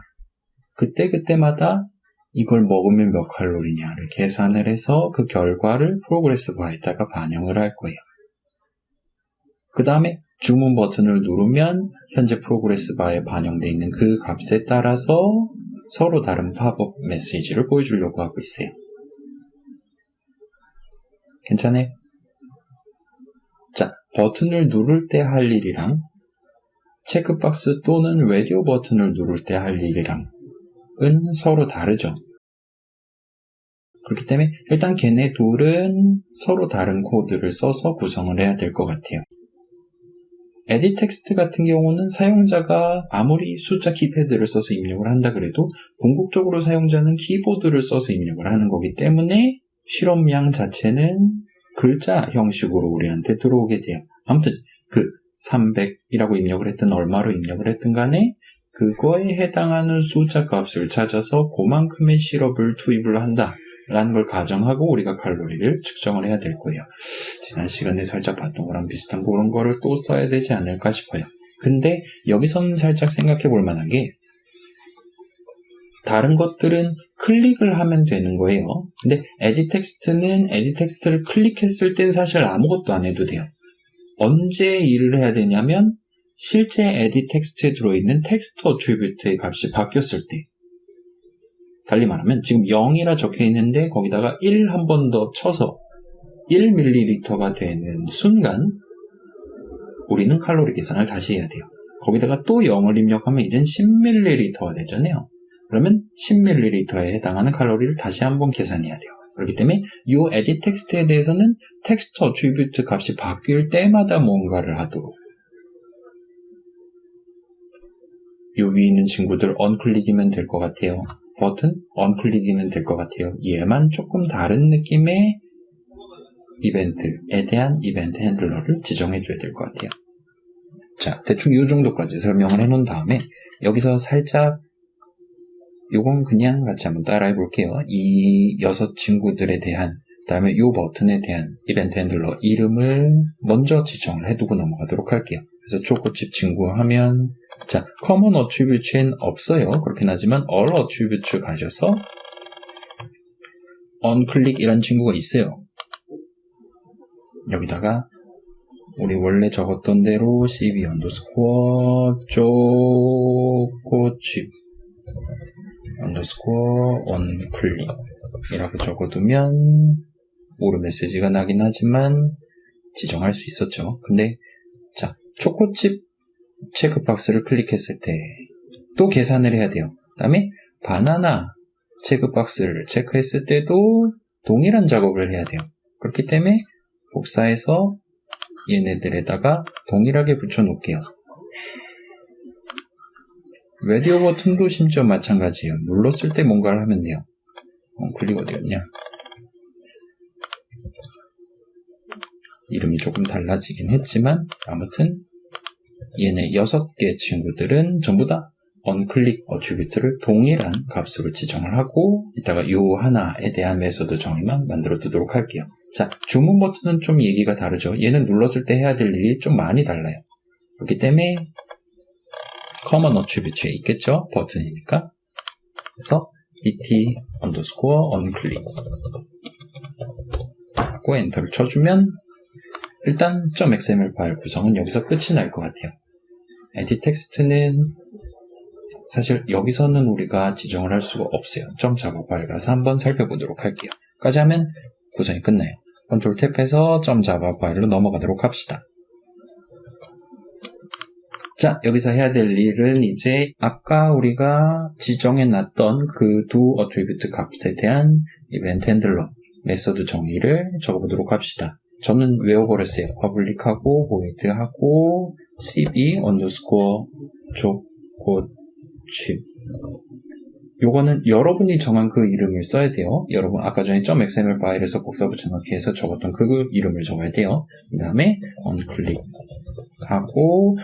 그때마다 이걸 먹으면 몇 칼로리냐를 계산을 해서 그 결과를 프로그레스 바에다가 반영을 할 거예요. 그 다음에 주문 버튼을 누르면 현재 프로그레스 바에 반영되어 있는 그 값에 따라서 서로 다른 팝업 메시지를 보여주려고 하고 있어요. 괜찮아요? 자, 버튼을 누를 때 할 일이랑 체크박스 또는 라디오 버튼을 누를 때 할 일이랑은 서로 다르죠. 그렇기 때문에 일단 걔네 둘은 서로 다른 코드를 써서 구성을 해야 될 것 같아요. 에딧 텍스트 같은 경우는 사용자가 아무리 숫자 키패드를 써서 입력을 한다 그래도 궁극적으로 사용자는 키보드를 써서 입력을 하는 거기 때문에 실험량 자체는 글자 형식으로 우리한테 들어오게 돼요. 아무튼 그 300이라고 입력을 했든 얼마로 입력을 했든 간에 그거에 해당하는 숫자 값을 찾아서 그만큼의 시럽을 투입을 한다 라는 걸 가정하고 우리가 칼로리를 측정을 해야 될 거예요. 지난 시간에 살짝 봤던 거랑 비슷한 그런 거를 또 써야 되지 않을까 싶어요. 근데 여기서는 살짝 생각해 볼 만한 게 다른 것들은 클릭을 하면 되는 거예요. 근데 에딧 텍스트는 에딧 텍스트를 클릭했을 땐 사실 아무것도 안 해도 돼요. 언제 일을 해야 되냐면 실제 에딧 텍스트에 들어있는 텍스트 어트리뷰트의 값이 바뀌었을 때, 달리 말하면 지금 0이라 적혀 있는데 거기다가 1 한 번 더 쳐서 1ml가 되는 순간 우리는 칼로리 계산을 다시 해야 돼요. 거기다가 또 0을 입력하면 이젠 10ml가 되잖아요. 그러면 10ml에 해당하는 칼로리를 다시 한번 계산해야 돼요. 그렇기 때문에 이 에딧 텍스트에 대해서는 텍스트 어트리뷰트 값이 바뀔 때마다 뭔가를 하도록, 이 위에 있는 친구들 언클릭이면 될 것 같아요. 버튼 언클릭이면 될 것 같아요. 얘만 조금 다른 느낌의 이벤트에 대한 이벤트 핸들러를 지정해 줘야 될 것 같아요. 자, 대충 이 정도까지 설명을 해 놓은 다음에 여기서 살짝 요건 그냥 같이 한번 따라해 볼게요. 이 6 친구들에 대한, 그다음에 이 버튼에 대한 이벤트 핸들러 이름을 먼저 지정을 해두고 넘어가도록 할게요. 그래서 초코칩 친구 하면, 자, common attribute엔 없어요. 그렇긴 하지만 all attribute 가셔서 onClick 이란 친구가 있어요. 여기다가 우리 원래 적었던 대로 cv underscore 초코칩 underscore onClick 이라고 적어두면 오르 메시지가 나긴 하지만 지정할 수 있었죠. 근데 자, 초코칩 체크박스를 클릭했을 때 또 계산을 해야 돼요. 그 다음에 바나나 체크박스를 체크했을 때도 동일한 작업을 해야 돼요. 그렇기 때문에 복사해서 얘네들에다가 동일하게 붙여 놓을게요. 라디오 버튼도 심지어 마찬가지예요. 눌렀을 때 뭔가를 하면 돼요. 클릭 어디였냐? 이름이 조금 달라지긴 했지만 아무튼 얘네 6개 친구들은 전부 다 onClick 어트리뷰트를 동일한 값으로 지정을 하고 이따가 요 하나에 대한 메소드 정의만 만들어 두도록 할게요. 자, 주문 버튼은 좀 얘기가 다르죠. 얘는 눌렀을 때 해야 될 일이 좀 많이 달라요. 그렇기 때문에 common attribute에 있겠죠? 버튼이니까. 그래서 et underscore onClick 하고 엔터를 쳐주면 일단 .xml 파일 구성은 여기서 끝이 날 것 같아요. 에딧 텍스트는 사실 여기서는 우리가 지정을 할 수가 없어요. .java 파일 가서 한번 살펴보도록 할게요. 까지 하면 구성이 끝나요. 컨트롤 탭해서 .java 파일로 넘어가도록 합시다. 자, 여기서 해야 될 일은 이제 아까 우리가 지정해 놨던 그 두 어트리뷰트 값에 대한 이벤트 핸들러 메서드 정의를 적어보도록 합시다. 저는 외워버렸어요. 퍼블릭하고 void하고 cb underscore 족고칩. 요거는 여러분이 정한 그 이름을 써야 돼요. 여러분 아까 전에 .xml 파일에서 복사 붙여넣기 해서 적었던 그 이름을 적어야 돼요. 그 다음에 onClick하고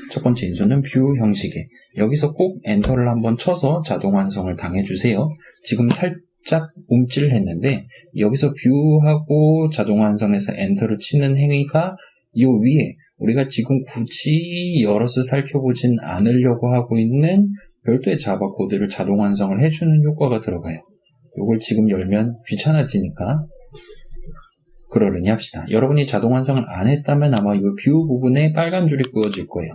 첫 번째 인수는 뷰 형식에 여기서 꼭 엔터를 한번 쳐서 자동 완성을 당해주세요. 지금 살짝 움찔했는데 여기서 뷰하고 자동 완성해서 엔터를 치는 행위가 이 위에 우리가 지금 굳이 열어서 살펴보진 않으려고 하고 있는 별도의 자바 코드를 자동 완성을 해주는 효과가 들어가요. 이걸 지금 열면 귀찮아지니까 그러려니 합시다. 여러분이 자동 완성을 안 했다면 아마 이 뷰 부분에 빨간 줄이 그어질 거예요.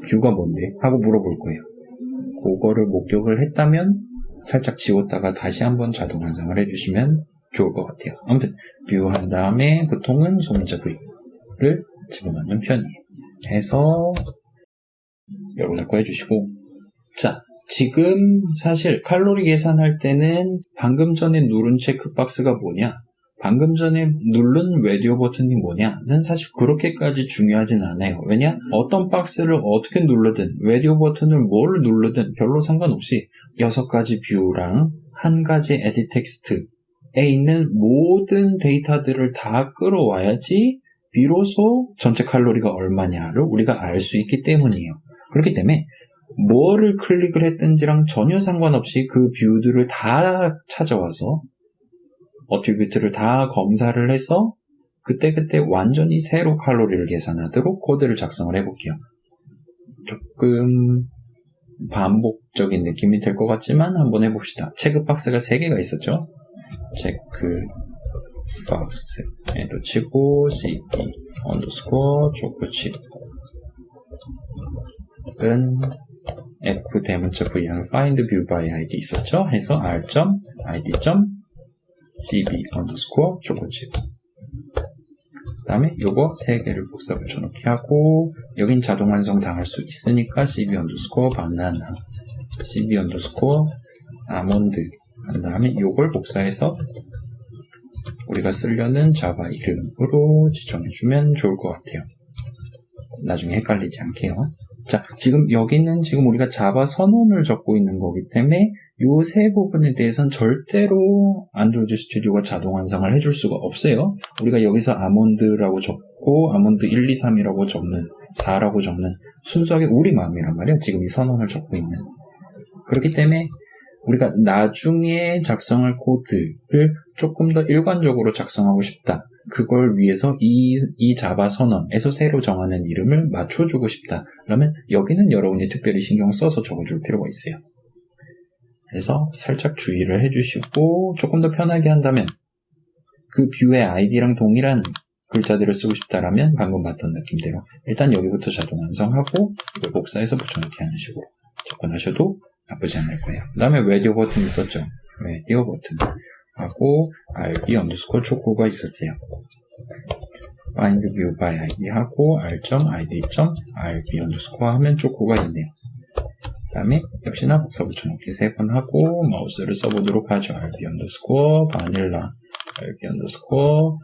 뷰가 뭔데? 하고 물어볼 거예요. 그거를 목격을 했다면 살짝 지웠다가 다시 한번 자동 완성을 해주시면 좋을 것 같아요. 아무튼 뷰 한 다음에 보통은 소문자 V를 집어넣는 편이에요. 해서 여러분 닫고 해주시고 자, 지금 사실 칼로리 계산할 때는 방금 전에 누른 체크박스가 뭐냐? 방금 전에 누른 라디오 버튼이 뭐냐는 사실 그렇게까지 중요하진 않아요. 왜냐? 어떤 박스를 어떻게 누르든 라디오 버튼을 뭘 누르든 별로 상관없이 6가지 뷰랑 1가지 에디 텍스트에 있는 모든 데이터들을 다 끌어와야지 비로소 전체 칼로리가 얼마냐를 우리가 알 수 있기 때문이에요. 그렇기 때문에 뭐를 클릭을 했든지랑 전혀 상관없이 그 뷰들을 다 찾아와서 어트리뷰트를 다 검사를 해서 그때그때 완전히 새로 칼로리를 계산하도록 코드를 작성을 해볼게요. 조금 반복적인 느낌이 될 것 같지만 한번 해봅시다. 체크박스가 3개가 있었죠. 체크박스에도 치고 cb underscore 초코칩은 f 대문자 v는 find view by id 있었죠. 해서 r.id.cb underscore 초코칩. 그 다음에 요거 3개를 복사 붙여넣기 하고 여긴 자동 완성 당할 수 있으니까 cb underscore 바나나 cb underscore 아몬드 한 다음에 요걸 복사해서 우리가 쓰려는 자바 이름으로 지정해주면 좋을 것 같아요. 나중에 헷갈리지 않게요. 자, 지금 여기는 지금 우리가 자바 선언을 적고 있는 거기 때문에 요 세 부분에 대해서는 절대로 안드로이드 스튜디오가 자동 완성을 해줄 수가 없어요. 우리가 여기서 아몬드라고 적고 아몬드 1, 2, 3이라고 적는 4라고 적는 순수하게 우리 마음이란 말이에요. 지금 이 선언을 적고 있는. 그렇기 때문에 우리가 나중에 작성할 코드를 조금 더 일관적으로 작성하고 싶다. 그걸 위해서 이 자바 선언에서 새로 정하는 이름을 맞춰주고 싶다. 그러면 여기는 여러분이 특별히 신경 써서 적어줄 필요가 있어요. 그래서 살짝 주의를 해주시고 조금 더 편하게 한다면 그 뷰의 아이디랑 동일한 글자들을 쓰고 싶다라면 방금 봤던 느낌대로 일단 여기부터 자동 완성하고 이걸 복사해서 붙여넣기 하는 식으로 접근하셔도 나쁘지 않을 거예요. 그 다음에 라디오 버튼 있었죠. 라디오 버튼 하고 rb underscore 초코가 있었어요. find view by id 하고 r.id.rb underscore 하면 초코가 있네요. 그 다음에 역시나 복사 붙여넣기 3번 하고 마우스를 써보도록 하죠. rb underscore 바닐라 rb underscore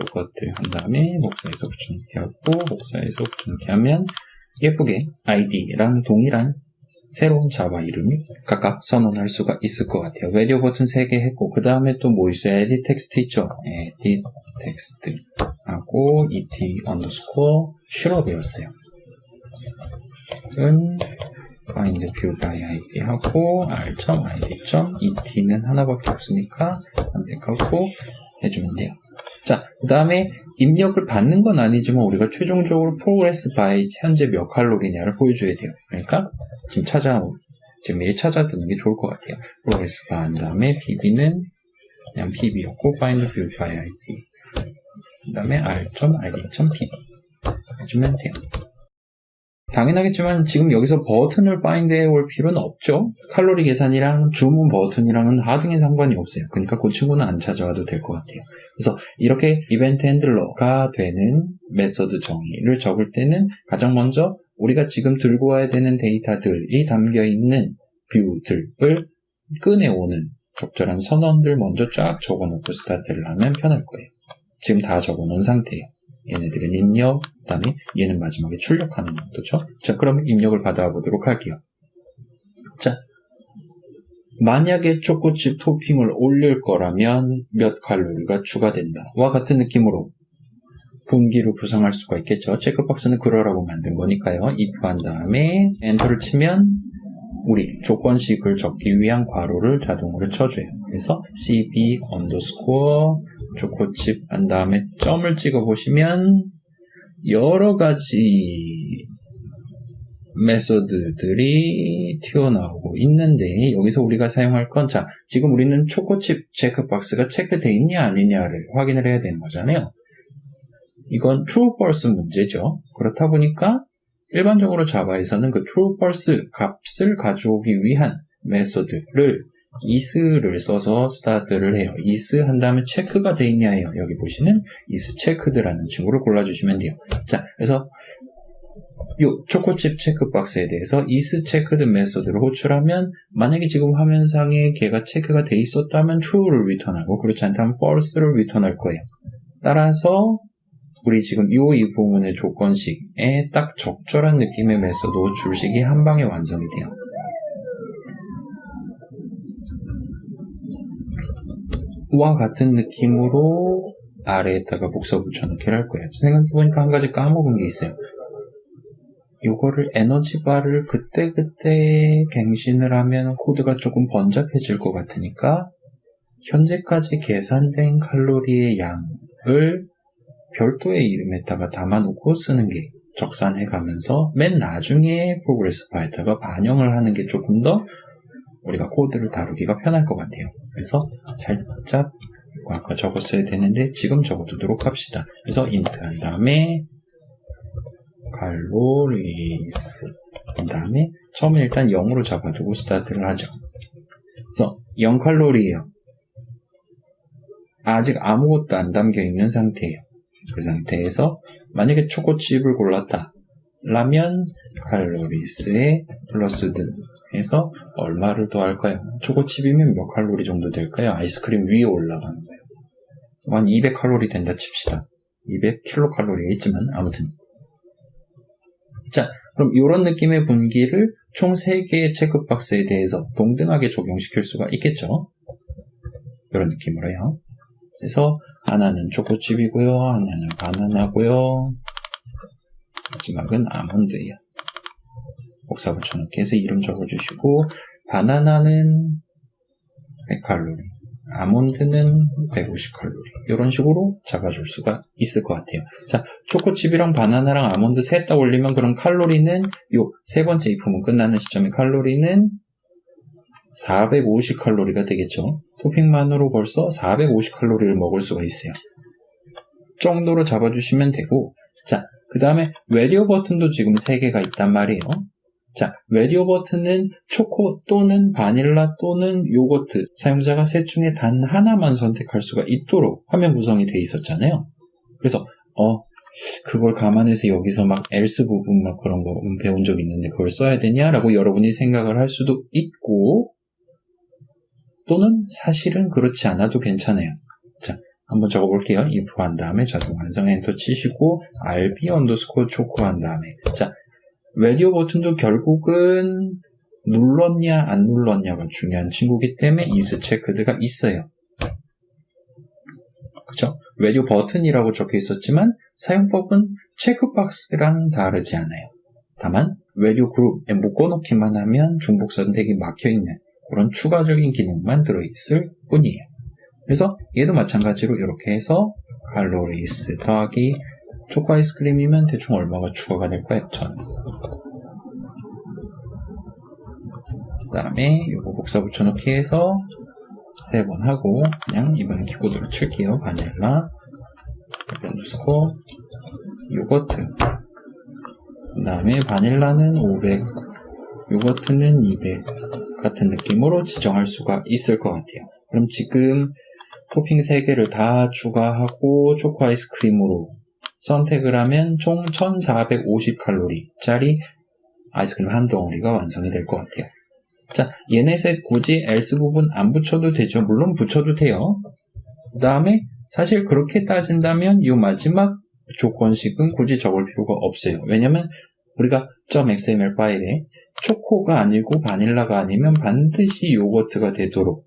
요거트 한 다음에 복사해서 붙여넣기 하고 복사해서 붙여넣기 하면 예쁘게 id랑 동일한 새로운 자바 이름을 각각 선언할 수가 있을 것 같아요. 라디오 버튼 3개 했고 그 다음에 또 뭐 있어요? edit 텍스트 있죠? edit 텍스트 하고 et underscore sh로 배웠어요. find view by id 하고 r.id.et는 하나밖에 없으니까 선택하고 해주면 돼요. 자, 그 다음에 입력을 받는 건 아니지만 우리가 최종적으로 progress by 현재 몇 칼로리냐를 보여줘야 돼요. 그러니까 지금 미리 찾아두는 게 좋을 것 같아요. progress by 한 다음에 pb는 그냥 pb였고 find view by id 그 다음에 r.id.pb 해주면 돼요. 당연하겠지만 지금 여기서 버튼을 바인드해 올 필요는 없죠. 칼로리 계산이랑 주문 버튼이랑은 하등의 상관이 없어요. 그러니까 그 친구는 안 찾아와도 될 것 같아요. 그래서 이렇게 이벤트 핸들러가 되는 메소드 정의를 적을 때는 가장 먼저 우리가 지금 들고 와야 되는 데이터들이 담겨있는 뷰들을 꺼내오는 적절한 선언들 먼저 쫙 적어놓고 스타트를 하면 편할 거예요. 지금 다 적어놓은 상태예요. 얘네들은 입력, 그 다음에 얘는 마지막에 출력하는 용도죠. 자, 그럼 입력을 받아 보도록 할게요. 자, 만약에 초코칩 토핑을 올릴 거라면 몇 칼로리가 추가된다. 와 같은 느낌으로 분기를 구성할 수가 있겠죠. 체크박스는 그러라고 만든 거니까요. if 한 다음에 엔터를 치면 우리 조건식을 적기 위한 괄호를 자동으로 쳐줘요. 그래서 cb 언더스코어 초코칩 한 다음에 점을 찍어 보시면 여러 가지 메소드들이 튀어나오고 있는데 여기서 우리가 사용할 건 자, 지금 우리는 초코칩 체크박스가 체크되어 있냐 아니냐를 확인을 해야 되는 거잖아요. 이건 true false 문제죠. 그렇다 보니까 일반적으로 자바에서는 그 true false 값을 가져오기 위한 메소드를 is를 써서 스타트를 해요. is 한 다음에 체크가 돼 있냐예요. 여기 보시는 is checked라는 친구를 골라주시면 돼요. 자, 그래서 요 초코칩 체크박스에 대해서 is checked 메소드를 호출하면 만약에 지금 화면상에 걔가 체크가 돼 있었다면 true를 리턴하고 그렇지 않다면 false를 리턴할 거예요. 따라서 우리 지금 이 부분의 조건식에 딱 적절한 느낌의 메소드 호출식이 한 방에 완성이 돼요. 와 같은 느낌으로 아래에다가 복사 붙여넣기를 할 거예요. 생각해보니까 한 가지 까먹은 게 있어요. 요거를 에너지바를 그때그때 갱신을 하면 코드가 조금 번잡해질 것 같으니까 현재까지 계산된 칼로리의 양을 별도의 이름에다가 담아놓고 쓰는 게 적산해가면서 맨 나중에 프로그레스 바에다가 반영을 하는 게 조금 더 우리가 코드를 다루기가 편할 것 같아요. 그래서 살짝 이거 아까 적었어야 되는데 지금 적어두도록 합시다. 그래서 int 한 다음에 칼로리스 한 다음에 처음에 일단 0으로 잡아두고 스타트를 하죠. 그래서 0칼로리예요. 아직 아무것도 안 담겨있는 상태예요. 그 상태에서 만약에 초코칩을 골랐다 라면 칼로리스에 플러스 든 해서 얼마를 더 할까요? 초코칩이면 몇 칼로리 정도 될까요? 아이스크림 위에 올라가는 거예요. 한 200칼로리 된다 칩시다. 200kcal가 있지만 아무튼 자, 그럼 이런 느낌의 분기를 총 3개의 체크박스에 대해서 동등하게 적용시킬 수가 있겠죠? 이런 느낌으로요. 그래서 하나는 초코칩이고요. 하나는 바나나고요. 마지막은 아몬드예요. 복사 붙여넣기 해서 이름 적어주시고 바나나는 100칼로리, 아몬드는 150칼로리 이런 식으로 잡아줄 수가 있을 것 같아요. 자, 초코칩이랑 바나나랑 아몬드 셋 다 올리면 그럼 칼로리는 요 세 번째 이품은 끝나는 시점에 칼로리는 450칼로리가 되겠죠. 토핑만으로 벌써 450칼로리를 먹을 수가 있어요. 정도로 잡아주시면 되고 자, 그 다음에 웨디오 버튼도 지금 3개가 있단 말이에요. 자, 웨디오 버튼은 초코 또는 바닐라 또는 요거트 사용자가 셋 중에 단 하나만 선택할 수가 있도록 화면 구성이 돼 있었잖아요. 그래서 그걸 감안해서 여기서 막 else 부분 막 그런 거 배운 적 있는데 그걸 써야 되냐라고 여러분이 생각을 할 수도 있고 또는 사실은 그렇지 않아도 괜찮아요. 자, 한번 적어볼게요. if 한 다음에 자동 완성 엔터 치시고 rb 언더스코어 초코 한 다음에 자, 웨디오 버튼도 결국은 눌렀냐 안 눌렀냐가 중요한 친구기 때문에 is checked가 있어요. 그쵸? 웨디오 버튼이라고 적혀 있었지만 사용법은 체크박스랑 다르지 않아요. 다만 웨디오 그룹에 묶어놓기만 하면 중복 선택이 막혀있는 그런 추가적인 기능만 들어있을 뿐이에요. 그래서 얘도 마찬가지로 이렇게 해서 칼로리스 더하기 초코 아이스크림이면 대충 얼마가 추가가 될까요? 1000. 그 다음에 이거 복사 붙여넣기 해서 3번 하고 그냥 이번엔 키보드로 칠게요. 바닐라, 언더스코어, 요거트 그 다음에 바닐라는 500, 요거트는 200 같은 느낌으로 지정할 수가 있을 것 같아요. 그럼 지금 토핑 3개를 다 추가하고 초코 아이스크림으로 선택을 하면 총 1450칼로리짜리 아이스크림 한 덩어리가 완성이 될 것 같아요. 자, 얘네셋 굳이 else 부분 안 붙여도 되죠. 물론 붙여도 돼요. 그 다음에 사실 그렇게 따진다면 이 마지막 조건식은 굳이 적을 필요가 없어요. 왜냐면 우리가 .xml 파일에 초코가 아니고 바닐라가 아니면 반드시 요거트가 되도록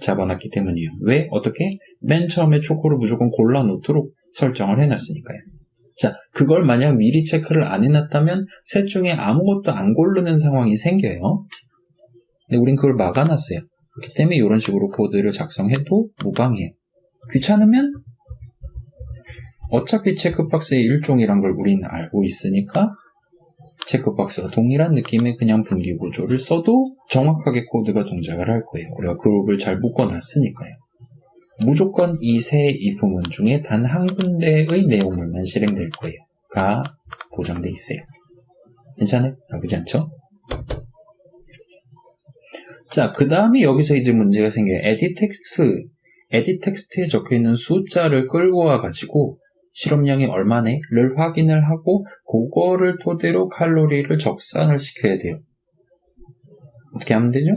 잡아놨기 때문이에요. 왜? 어떻게? 맨 처음에 초코를 무조건 골라놓도록 설정을 해놨으니까요. 자, 그걸 만약 미리 체크를 안 해놨다면 셋 중에 아무것도 안 고르는 상황이 생겨요. 근데 우린 그걸 막아놨어요. 그렇기 때문에 이런 식으로 코드를 작성해도 무방해요. 귀찮으면 어차피 체크박스의 일종이란 걸 우리는 알고 있으니까 체크박스와 동일한 느낌의 그냥 분기 구조를 써도 정확하게 코드가 동작을 할 거예요. 우리가 그룹을 잘 묶어놨으니까요. 무조건 이 세 if문 중에 단 한 군데의 내용물만 실행될 거예요. 가 보장돼 있어요. 괜찮아요? 나쁘지 않죠? 자, 그 다음에 여기서 이제 문제가 생겨요. edit 텍스트에 적혀있는 숫자를 끌고 와가지고 실험량이 얼마네를 확인을 하고 그거를 토대로 칼로리를 적산을 시켜야 돼요. 어떻게 하면 되죠?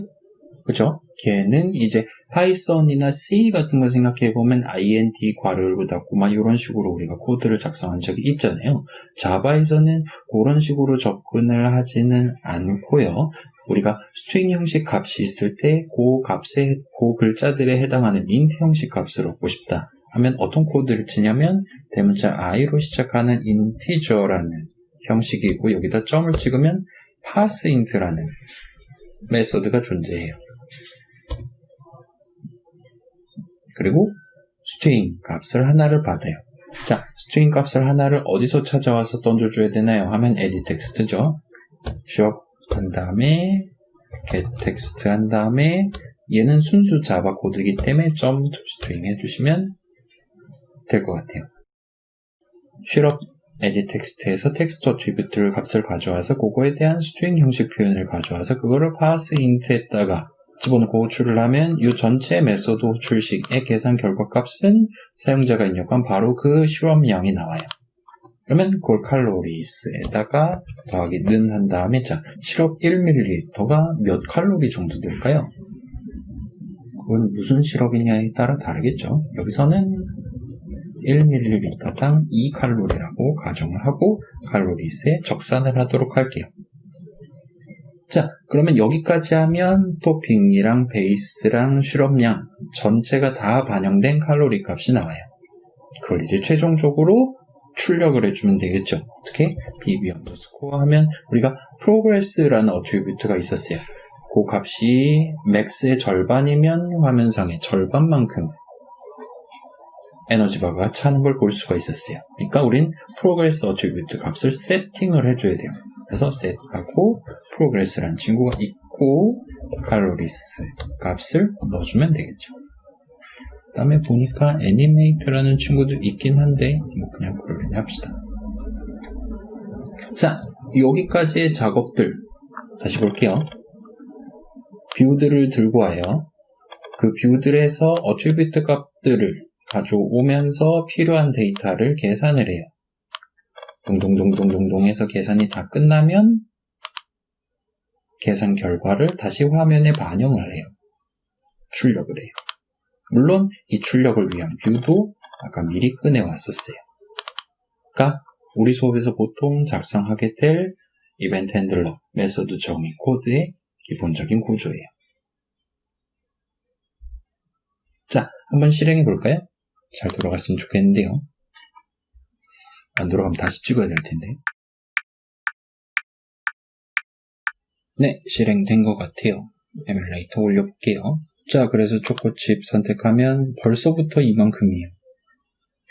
그죠? 걔는 이제 파이썬이나 C 같은 거 생각해보면 int 괄호를 닫고 막 이런 식으로 우리가 코드를 작성한 적이 있잖아요. 자바에서는 그런 식으로 접근을 하지는 않고요. 우리가 스트링 형식 값이 있을 때 그 값에 그 글자들에 해당하는 int 형식 값을 얻고 싶다 하면 어떤 코드를 치냐면 대문자 i로 시작하는 integer라는 형식이고 여기다 점을 찍으면 parseInt라는 메소드가 존재해요. 그리고 스트링 값을 하나를 받아요. 자, 스트링 값을 하나를 어디서 찾아와서 던져줘야 되나요? 하면 edit 텍스트죠. shop 한 다음에 get text 한 다음에 얘는 순수 자바 코드이기 때문에 .toString 해주시면 될 것 같아요. shop edit 텍스트에서 텍스트 어트리뷰트를 값을 가져와서 그거에 대한 스트링 형식 표현을 가져와서 그거를 parseInt에다가 집어넣고 호출을 하면 이 전체 메소드 호출식의 계산 결과 값은 사용자가 입력한 바로 그 실험량이 나와요. 그러면 그걸 칼로리스에다가 더하기 는 한 다음에 자, 시럽 1ml가 몇 칼로리 정도 될까요? 그건 무슨 시럽이냐에 따라 다르겠죠. 여기서는 1ml당 2칼로리라고 가정을 하고 칼로리스에 적산을 하도록 할게요. 자, 그러면 여기까지 하면 토핑이랑 베이스랑 시럽량 전체가 다 반영된 칼로리 값이 나와요. 그걸 이제 최종적으로 출력을 해주면 되겠죠. 어떻게? bb_score 하면 우리가 progress라는 어트리뷰트가 있었어요. 그 값이 max의 절반이면 화면상의 절반만큼 에너지바가 차는 걸 볼 수가 있었어요. 그러니까 우린 progress 어트리뷰트 값을 세팅을 해줘야 돼요. 그래서 set하고 progress라는 친구가 있고 칼로리스 값을 넣어주면 되겠죠. 그 다음에 보니까 animate라는 친구도 있긴 한데 뭐 그냥 그러려니 합시다. 자, 여기까지의 작업들 다시 볼게요. 뷰들을 들고 와요. 그 뷰들에서 어트리뷰트 값들을 가져오면서 필요한 데이터를 계산을 해요. 동동동동동동 해서 계산이 다 끝나면 계산 결과를 다시 화면에 반영을 해요. 출력을 해요. 물론 이 출력을 위한 뷰도 아까 미리 꺼내왔었어요. 그러니까 우리 수업에서 보통 작성하게 될 이벤트 핸들러, 메소드 정의 코드의 기본적인 구조예요. 자, 한번 실행해 볼까요? 잘 돌아갔으면 좋겠는데요. 안 돌아가면 다시 찍어야 될 텐데. 네, 실행된 것 같아요. 에뮬레이터 올려볼게요. 자, 그래서 초코칩 선택하면 벌써부터 이만큼이에요.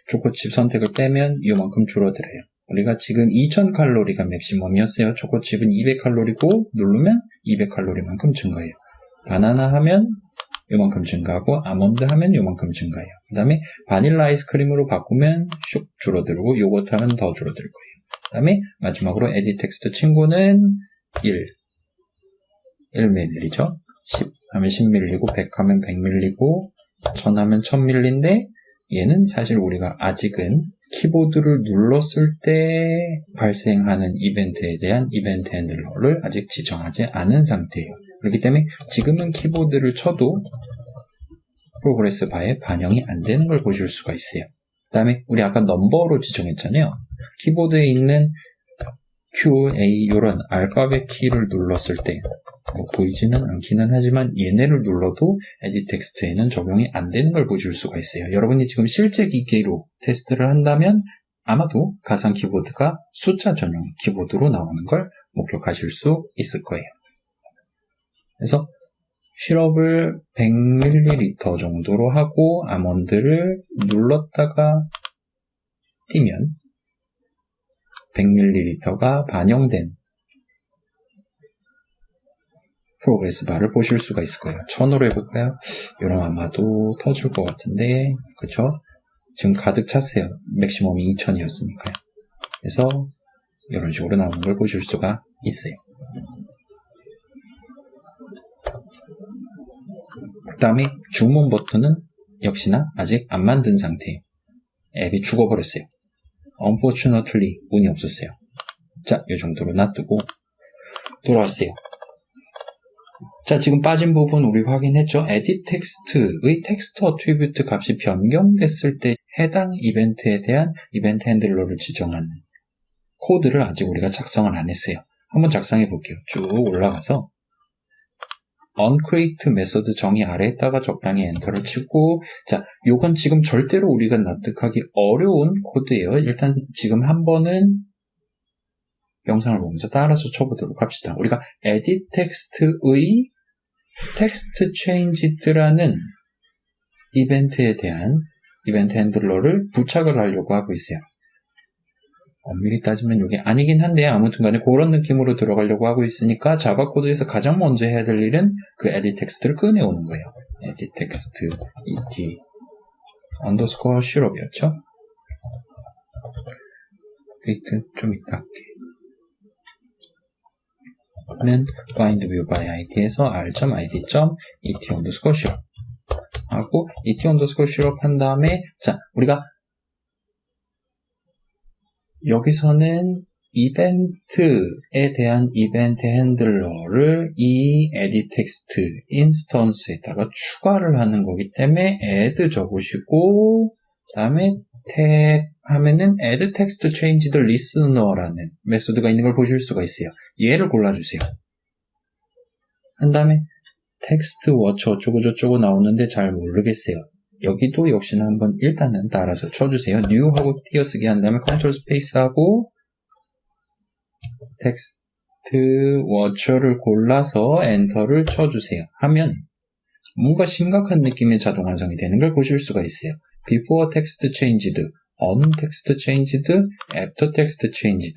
초코칩 선택을 빼면 이만큼 줄어들어요. 우리가 지금 2000칼로리가 맥시멈이었어요. 초코칩은 200칼로리고 누르면 200칼로리만큼 증가해요. 바나나 하면 요만큼 증가하고 아몬드 하면 요만큼 증가해요. 그 다음에 바닐라 아이스크림으로 바꾸면 슉 줄어들고 요거트 하면 더 줄어들 거예요. 다음에 마지막으로 edit 텍스트 친구는 1mm죠. 10 하면 10mm고 100 하면 100mm고 1000 하면 1000mm인데 얘는 사실 우리가 아직은 키보드를 눌렀을 때 발생하는 이벤트에 대한 이벤트 핸들러를 아직 지정하지 않은 상태예요. 그렇기 때문에 지금은 키보드를 쳐도 프로그레스 바에 반영이 안 되는 걸 보실 수가 있어요. 그 다음에 우리 아까 넘버로 지정했잖아요. 키보드에 있는 Q, A 이런 알파벳 키를 눌렀을 때 뭐 보이지는 않기는 하지만 얘네를 눌러도 에디트 텍스트에는 적용이 안 되는 걸 보실 수가 있어요. 여러분이 지금 실제 기계로 테스트를 한다면 아마도 가상 키보드가 숫자 전용 키보드로 나오는 걸 목격하실 수 있을 거예요. 그래서 시럽을 100ml 정도로 하고 아몬드를 눌렀다가 띄면 100ml가 반영된 프로그레스 바를 보실 수가 있을 거예요. 1000으로 해볼까요? 이러면 아마도 터질 것 같은데, 그쵸? 지금 가득 찼어요. 맥시멈이 2000이었으니까요. 그래서 이런 식으로 나오는 걸 보실 수가 있어요. 그 다음에 주문 버튼은 역시나 아직 안 만든 상태예요. 앱이 죽어버렸어요. Unfortunately 운이 없었어요. 자, 이 정도로 놔두고 돌아왔어요. 자, 지금 빠진 부분 우리 확인했죠? edit 텍스트의 텍스트 어트리뷰트 값이 변경됐을 때 해당 이벤트에 대한 이벤트 핸들러를 지정하는 코드를 아직 우리가 작성을 안 했어요. 한번 작성해 볼게요. 쭉 올라가서 uncreate 메소드 정의 아래에다가 적당히 엔터를 치고, 자, 요건 지금 절대로 우리가 납득하기 어려운 코드예요. 일단 지금 한 번은 영상을 보면서 따라서 쳐보도록 합시다. 우리가 edit 텍스트의 텍스트 changed라는 이벤트에 대한 이벤트 핸들러를 부착을 하려고 하고 있어요. 엄밀히 따지면 이게 아니긴 한데 아무튼 간에 그런 느낌으로 들어가려고 하고 있으니까 자바 코드에서 가장 먼저 해야 될 일은 그 edit 텍스트를 꺼내오는 거예요. edit 텍스트 et underscore syrup이었죠? 좀 이따 할게. 는 find view by id에서 r.id.et underscore syrup 하고 et underscore syrup 한 다음에, 자, 우리가 여기서는 이벤트에 대한 이벤트 핸들러를 이 edit 텍스트 인스턴스에다가 추가를 하는 거기 때문에 add 적으시고, 그 다음에 탭 하면은 add text changed listener라는 메소드가 있는 걸 보실 수가 있어요. 얘를 골라주세요. 한 다음에 텍스트 워처 어쩌고저쩌고 나오는데 잘 모르겠어요. 여기도 역시나 한번 일단은 따라서 쳐주세요. new 하고 띄어쓰기 한 다음에 컨트롤 스페이스 하고 텍스트 워처를 골라서 엔터를 쳐주세요. 하면 뭔가 심각한 느낌의 자동 완성이 되는 걸 보실 수가 있어요. before text changed, on text changed, after text changed.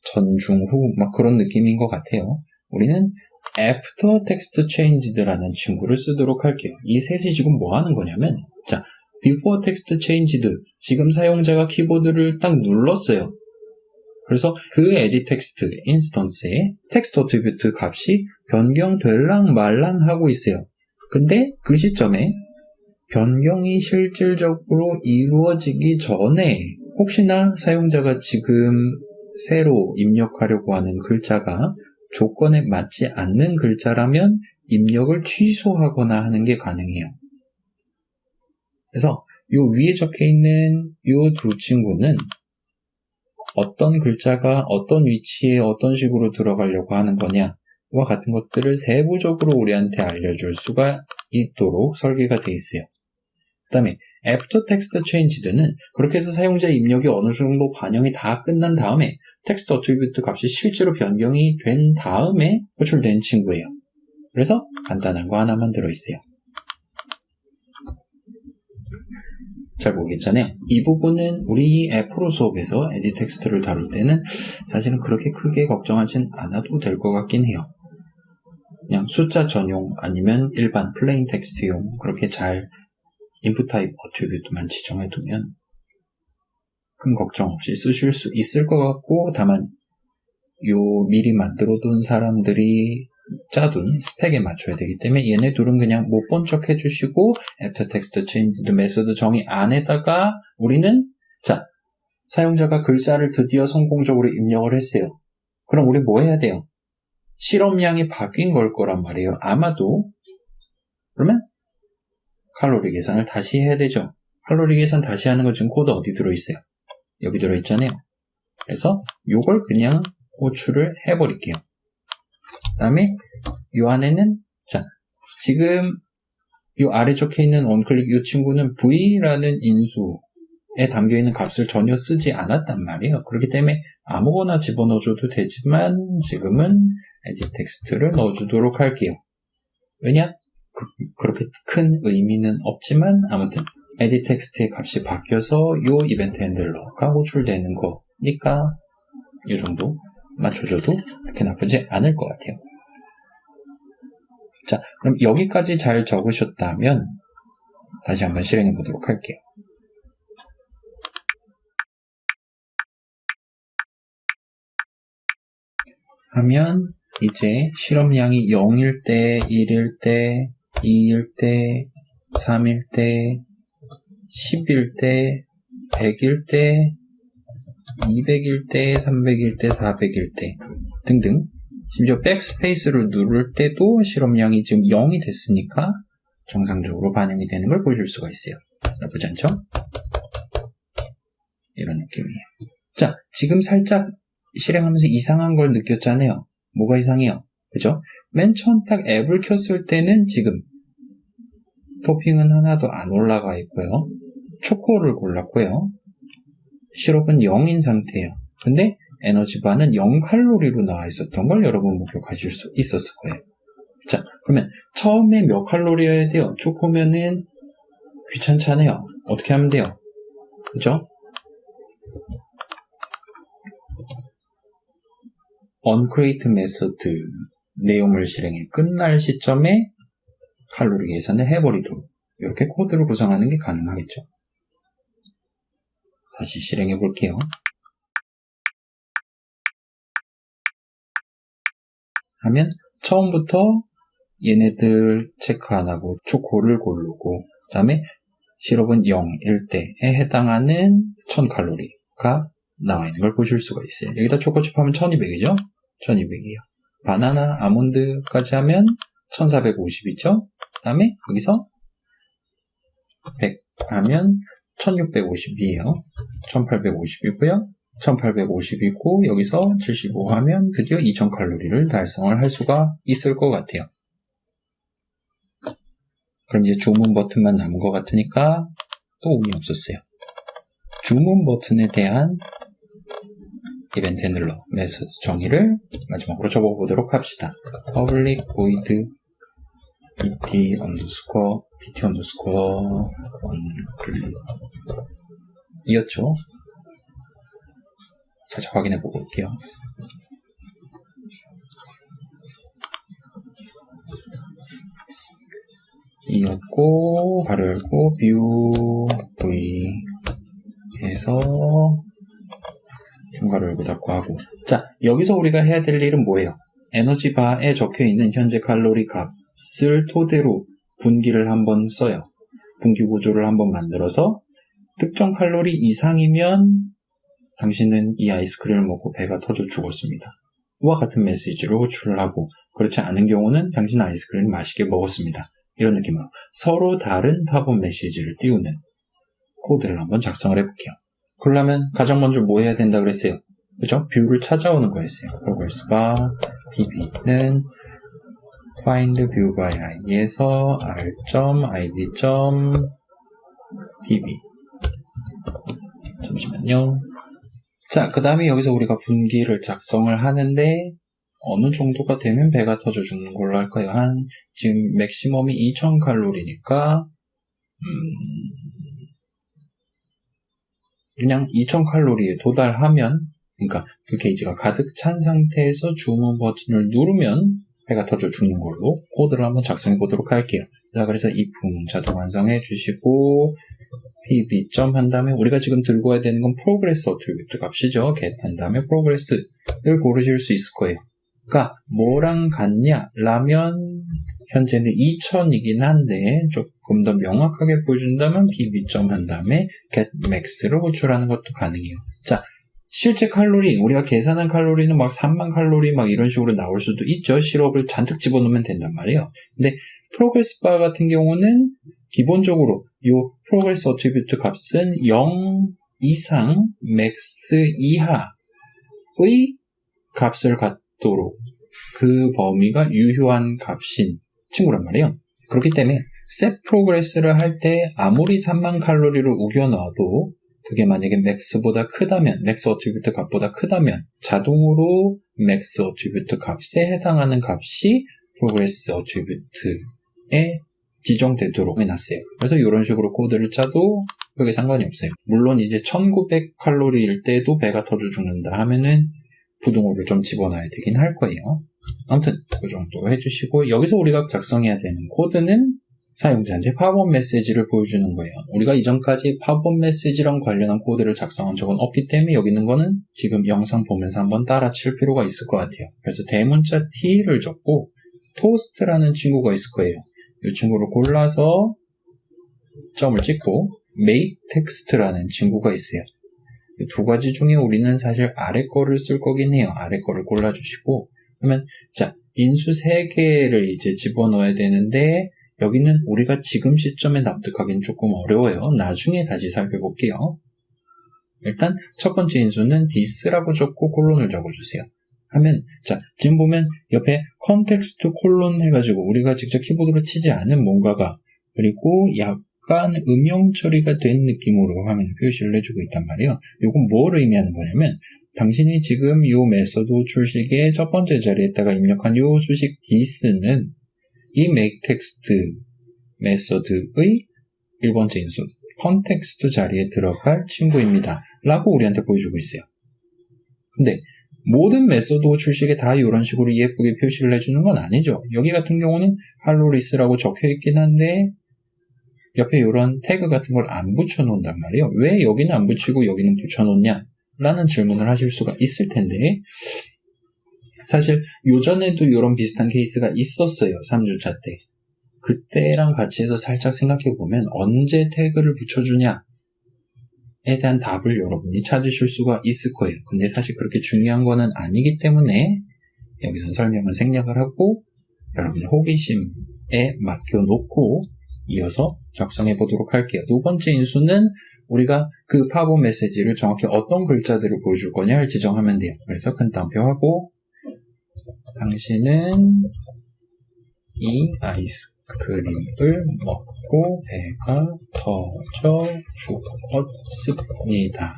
전, 중, 후 막 그런 느낌인 것 같아요. 우리는 after text changed라는 친구를 쓰도록 할게요. 이 셋이 지금 뭐 하는 거냐면, 자, before text changed, 지금 사용자가 키보드를 딱 눌렀어요. 그래서 그 edit text 인스턴스에 텍스트 어트리뷰트 값이 변경될랑 말랑 하고 있어요. 근데 그 시점에 변경이 실질적으로 이루어지기 전에 혹시나 사용자가 지금 새로 입력하려고 하는 글자가 조건에 맞지 않는 글자라면 입력을 취소하거나 하는 게 가능해요. 그래서 요 위에 적혀 있는 요 두 친구는 어떤 글자가 어떤 위치에 어떤 식으로 들어가려고 하는 거냐와 같은 것들을 세부적으로 우리한테 알려줄 수가 있도록 설계가 되어 있어요. 그 다음에 after text changed는 그렇게 해서 사용자 입력이 어느 정도 반영이 다 끝난 다음에 텍스트 어트리뷰트 값이 실제로 변경이 된 다음에 호출된 친구예요. 그래서 간단한 거 하나만 들어있어요. 잘 모르겠잖아요. 이 부분은 우리 프로 수업에서 에디 텍스트를 다룰 때는 사실은 그렇게 크게 걱정하진 않아도 될 것 같긴 해요. 그냥 숫자 전용 아니면 일반 플레인 텍스트용 그렇게 잘 인풋 타입 어트리뷰트만 지정해두면 큰 걱정 없이 쓰실 수 있을 것 같고, 다만 요 미리 만들어둔 사람들이 짜둔 스펙에 맞춰야 되기 때문에 얘네 둘은 그냥 못 본 척 해주시고 after text changed method 정의 안에다가 우리는 자 사용자가 글자를 드디어 성공적으로 입력을 했어요. 그럼 우리 뭐 해야 돼요? 실험량이 바뀐 걸 거란 말이에요. 아마도. 그러면 칼로리 계산을 다시 해야 되죠. 칼로리 계산 다시 하는 거 지금 코드 어디 들어있어요? 여기 들어있잖아요. 그래서 요걸 그냥 호출을 해버릴게요. 그 다음에 요 안에는 자 지금 요 아래 적혀있는 onClick 요 친구는 v라는 인수에 담겨있는 값을 전혀 쓰지 않았단 말이에요. 그렇기 때문에 아무거나 집어넣어줘도 되지만 지금은 edit 텍스트를 넣어주도록 할게요. 왜냐? 그렇게 큰 의미는 없지만 아무튼 edit 텍스트의 값이 바뀌어서 요 이벤트 핸들러가 호출되는 거니까 이 정도 맞춰줘도 그렇게 나쁘지 않을 것 같아요. 자, 그럼 여기까지 잘 적으셨다면 다시 한번 실행해 보도록 할게요. 하면 이제 실험량이 0일 때, 1일 때, 2일 때, 3일 때, 10일 때, 100일 때, 200일 때, 300일 때, 400일 때 등등 심지어 백스페이스를 누를 때도 실험량이 지금 0이 됐으니까 정상적으로 반영이 되는 걸 보실 수가 있어요. 나쁘지 않죠? 이런 느낌이에요. 자, 지금 살짝 실행하면서 이상한 걸 느꼈잖아요. 뭐가 이상해요? 그죠? 맨 처음 딱 앱을 켰을 때는 지금 토핑은 하나도 안 올라가 있고요. 초코를 골랐고요. 시럽은 0인 상태예요. 근데 에너지바는 0칼로리로 나와 있었던 걸 여러분 목격하실 수 있었을 거예요. 자, 그러면 처음에 몇 칼로리여야 돼요? 초코면은 귀찮잖아요. 어떻게 하면 돼요? 그죠? onCreate 메소드 내용을 실행해 끝날 시점에 칼로리 계산을 해버리도록 이렇게 코드를 구성하는 게 가능하겠죠. 다시 실행해 볼게요. 하면 처음부터 얘네들 체크 안 하고 초코를 고르고 그 다음에 시럽은 0일 때에 해당하는 1000칼로리가 나와 있는 걸 보실 수가 있어요. 여기다 초코칩 하면 1200이죠? 1200이에요. 바나나, 아몬드까지 하면 1450이죠? 그 다음에 여기서 100 하면 1652에요. 1850이고요. 1850이고 여기서 75 하면 드디어 2000칼로리를 달성을 할 수가 있을 것 같아요. 그럼 이제 주문 버튼만 남은 것 같으니까 또 운이 없었어요. 주문 버튼에 대한 이벤트 핸들러 메소드 정의를 마지막으로 적어보도록 합시다. public void bt 언더스코어 bt 언더스코어 onClick 이었죠. 살짝 확인해 보고 올게요. 이었고 바로 열고 view v 해서 중괄호 열고 닫고 하고 자 여기서 우리가 해야 될 일은 뭐예요? 에너지 바에 적혀있는 현재 칼로리 값을 토대로 분기를 한번 써요. 분기 구조를 한번 만들어서 특정 칼로리 이상이면 당신은 이 아이스크림을 먹고 배가 터져 죽었습니다. 와 같은 메시지를 호출을 하고 그렇지 않은 경우는 당신 아이스크림을 맛있게 먹었습니다. 이런 느낌으로 서로 다른 팝업 메시지를 띄우는 코드를 한번 작성을 해볼게요. 그러려면 가장 먼저 뭐 해야 된다 그랬어요? 그죠? 뷰를 찾아오는 거였어요. progress bar pb는 find view by id에서 r.id.pb 잠시만요. 자, 그 다음에 여기서 우리가 분기를 작성을 하는데 어느 정도가 되면 배가 터져 죽는 걸로 할까요? 지금 맥시멈이 2000칼로리니까 그냥 2000칼로리에 도달하면 그러니까 그 게이지가 가득 찬 상태에서 주문 버튼을 누르면 배가 터져 죽는 걸로 코드를 한번 작성해 보도록 할게요. 자, 그래서 if 자동 완성해 주시고 pb 점 한 다음에 우리가 지금 들고 와야 되는 건 프로그레스 어트리뷰트 값이죠. get 한 다음에 프로그레스를 고르실 수 있을 거예요. 그러니까 뭐랑 같냐 라면 현재는 2000이긴 한데 조금 더 명확하게 보여준다면 pb 점 한 다음에 get max를 호출하는 것도 가능해요. 자, 실제 칼로리, 우리가 계산한 칼로리는 막 3만 칼로리 막 이런 식으로 나올 수도 있죠. 시럽을 잔뜩 집어넣으면 된단 말이에요. 근데 프로그레스 바 같은 경우는 기본적으로 이 프로그레스 어트리뷰트 값은 0 이상 맥스 이하의 값을 갖도록 그 범위가 유효한 값인 친구란 말이에요. 그렇기 때문에 셋 프로그레스를 할 때 아무리 3만 칼로리를 우겨 넣어도 그게 만약에 맥스보다 크다면, 맥스 어트리뷰트 값보다 크다면 자동으로 맥스 어트리뷰트 값에 해당하는 값이 프로그레스 어트리뷰트에 지정되도록 해놨어요. 그래서 이런 식으로 코드를 짜도 그게 상관이 없어요. 물론 이제 1900 칼로리일 때도 배가 터져 죽는다 하면은 부등호를 좀 집어넣어야 되긴 할 거예요. 아무튼 그 정도 해주시고 여기서 우리가 작성해야 되는 코드는 사용자한테 팝업 메시지를 보여주는 거예요. 우리가 이전까지 팝업 메시지랑 관련한 코드를 작성한 적은 없기 때문에 여기 있는 거는 지금 영상 보면서 한번 따라 칠 필요가 있을 것 같아요. 그래서 대문자 T를 적고 토스트라는 친구가 있을 거예요. 이 친구를 골라서 점을 찍고 make text라는 친구가 있어요. 이 두 가지 중에 우리는 사실 아래 거를 쓸 거긴 해요. 아래 거를 골라주시고 그러면 자 인수 3개를 이제 집어넣어야 되는데 여기는 우리가 지금 시점에 납득하기는 조금 어려워요. 나중에 다시 살펴볼게요. 일단 첫 번째 인수는 this라고 적고 콜론을 적어주세요. 하면 자 지금 보면 옆에 컨텍스트 콜론 해가지고 우리가 직접 키보드로 치지 않은 뭔가가 그리고 약간 음영 처리가 된 느낌으로 화면에 표시를 해주고 있단 말이에요. 이건 뭘 의미하는 거냐면 당신이 지금 이 메서드 출식의 첫 번째 자리에다가 입력한 이 수식 this는 이 make text 메서드의 1번째 인수 컨텍스트 자리에 들어갈 친구입니다. 라고 우리한테 보여주고 있어요. 근데 모든 메서드 출식에 다 이런 식으로 예쁘게 표시를 해주는 건 아니죠. 여기 같은 경우는 할로리스라고 적혀 있긴 한데 옆에 이런 태그 같은 걸 안 붙여놓는단 말이에요. 왜 여기는 안 붙이고 여기는 붙여놓냐? 라는 질문을 하실 수가 있을 텐데 사실 요전에도 이런 비슷한 케이스가 있었어요. 3주차 때. 그때랑 같이 해서 살짝 생각해보면 언제 태그를 붙여주냐에 대한 답을 여러분이 찾으실 수가 있을 거예요. 근데 사실 그렇게 중요한 거는 아니기 때문에 여기서 설명을 생략을 하고 여러분의 호기심에 맡겨놓고 이어서 작성해 보도록 할게요. 두 번째 인수는 우리가 그 팝업 메시지를 정확히 어떤 글자들을 보여줄 거냐를 지정하면 돼요. 그래서 큰 따옴표 하고 당신은 이 아이스크림을 먹고 배가 터져 죽었습니다.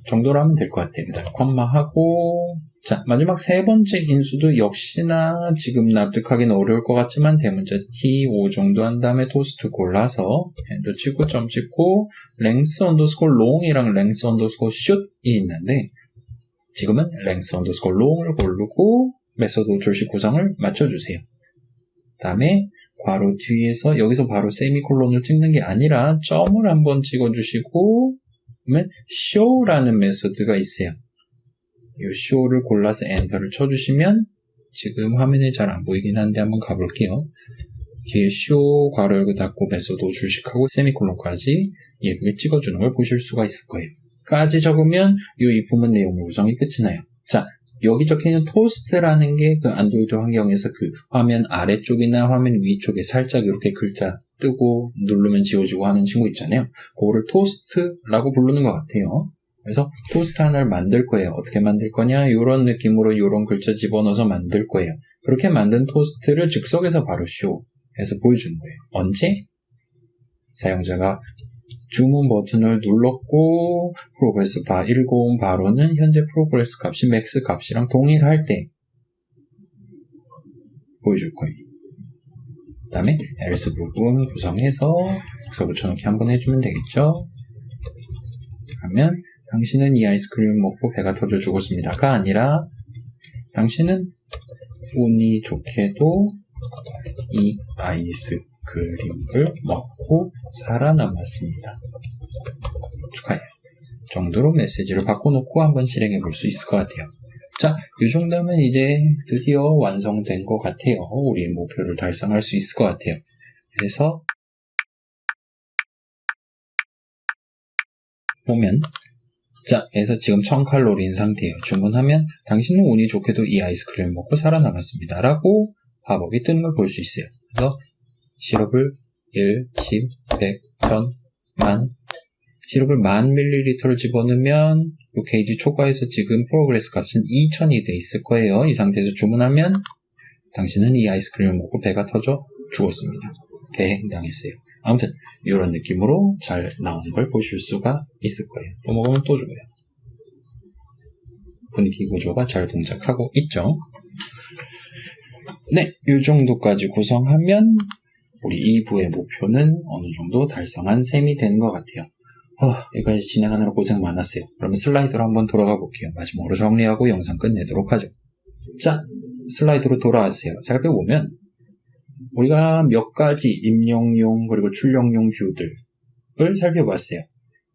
정도로 하면 될 것 같아요. 그다음 콤마하고 자 마지막 세 번째 인수도 역시나 지금 납득하기는 어려울 것 같지만 대문자 T5 정도 한 다음에 토스트 골라서 엔터 치고 점 찍고 length underscore long이랑 length underscore shoot이 있는데 지금은 length underscore long을 고르고 메서드 출식 구성을 맞춰주세요. 다음에 괄호 뒤에서 여기서 바로 세미콜론을 찍는 게 아니라 점을 한번 찍어주시고 그러면 show라는 메서드가 있어요. 이 show를 골라서 엔터를 쳐주시면 지금 화면에 잘 안 보이긴 한데 한번 가볼게요. 뒤에 show 괄호 열고 닫고 메서드 출식하고 세미콜론까지 예쁘게 찍어주는 걸 보실 수가 있을 거예요. 까지 적으면 이 부분 내용의 구성이 끝이 나요. 자, 여기 적혀있는 토스트라는 게 그 안드로이드 환경에서 그 화면 아래쪽이나 화면 위쪽에 살짝 이렇게 글자 뜨고 누르면 지워지고 하는 친구 있잖아요. 그거를 토스트라고 부르는 것 같아요. 그래서 토스트 하나를 만들 거예요. 어떻게 만들 거냐? 이런 느낌으로 이런 글자 집어넣어서 만들 거예요. 그렇게 만든 토스트를 즉석에서 바로 쇼해서 보여주는 거예요. 언제? 사용자가 주문 버튼을 눌렀고 프로그레스 바 10 바로는 현재 프로그레스 값이 맥스 값이랑 동일할 때 보여줄 거예요. 그 다음에 else 부분 구성해서 여기서 붙여넣기 한번 해주면 되겠죠. 하면 당신은 이 아이스크림을 먹고 배가 터져 죽었습니다가 아니라 당신은 운이 좋게도 이 아이스크림을 아이스크림을 먹고 살아남았습니다. 축하해요. 정도로 메시지를 바꿔놓고 한번 실행해 볼 수 있을 것 같아요. 자, 이 정도면 이제 드디어 완성된 것 같아요. 우리의 목표를 달성할 수 있을 것 같아요. 그래서 보면 자, 그래서 지금 1000칼로리인 상태예요. 주문하면 당신은 운이 좋게도 이 아이스크림을 먹고 살아남았습니다. 라고 팝업이 뜨는 걸 볼 수 있어요. 그래서 시럽을 1, 10, 100, 1000, 10,000 시럽을 10,000ml를 집어넣으면 이 게이지 초과해서 지금 프로그레스 값은 2000이 돼 있을 거예요. 이 상태에서 주문하면 당신은 이 아이스크림을 먹고 배가 터져 죽었습니다. 개행당했어요. 아무튼 이런 느낌으로 잘 나오는 걸 보실 수가 있을 거예요. 또 먹으면 또 죽어요. 분위기 구조가 잘 동작하고 있죠. 네, 이 정도까지 구성하면 우리 2부의 목표는 어느 정도 달성한 셈이 되는 것 같아요. 여기까지 진행하느라 고생 많았어요. 그러면 슬라이드로 한번 돌아가 볼게요. 마지막으로 정리하고 영상 끝내도록 하죠. 자, 슬라이드로 돌아왔어요. 살펴보면 우리가 몇 가지 입력용 그리고 출력용 뷰들을 살펴봤어요.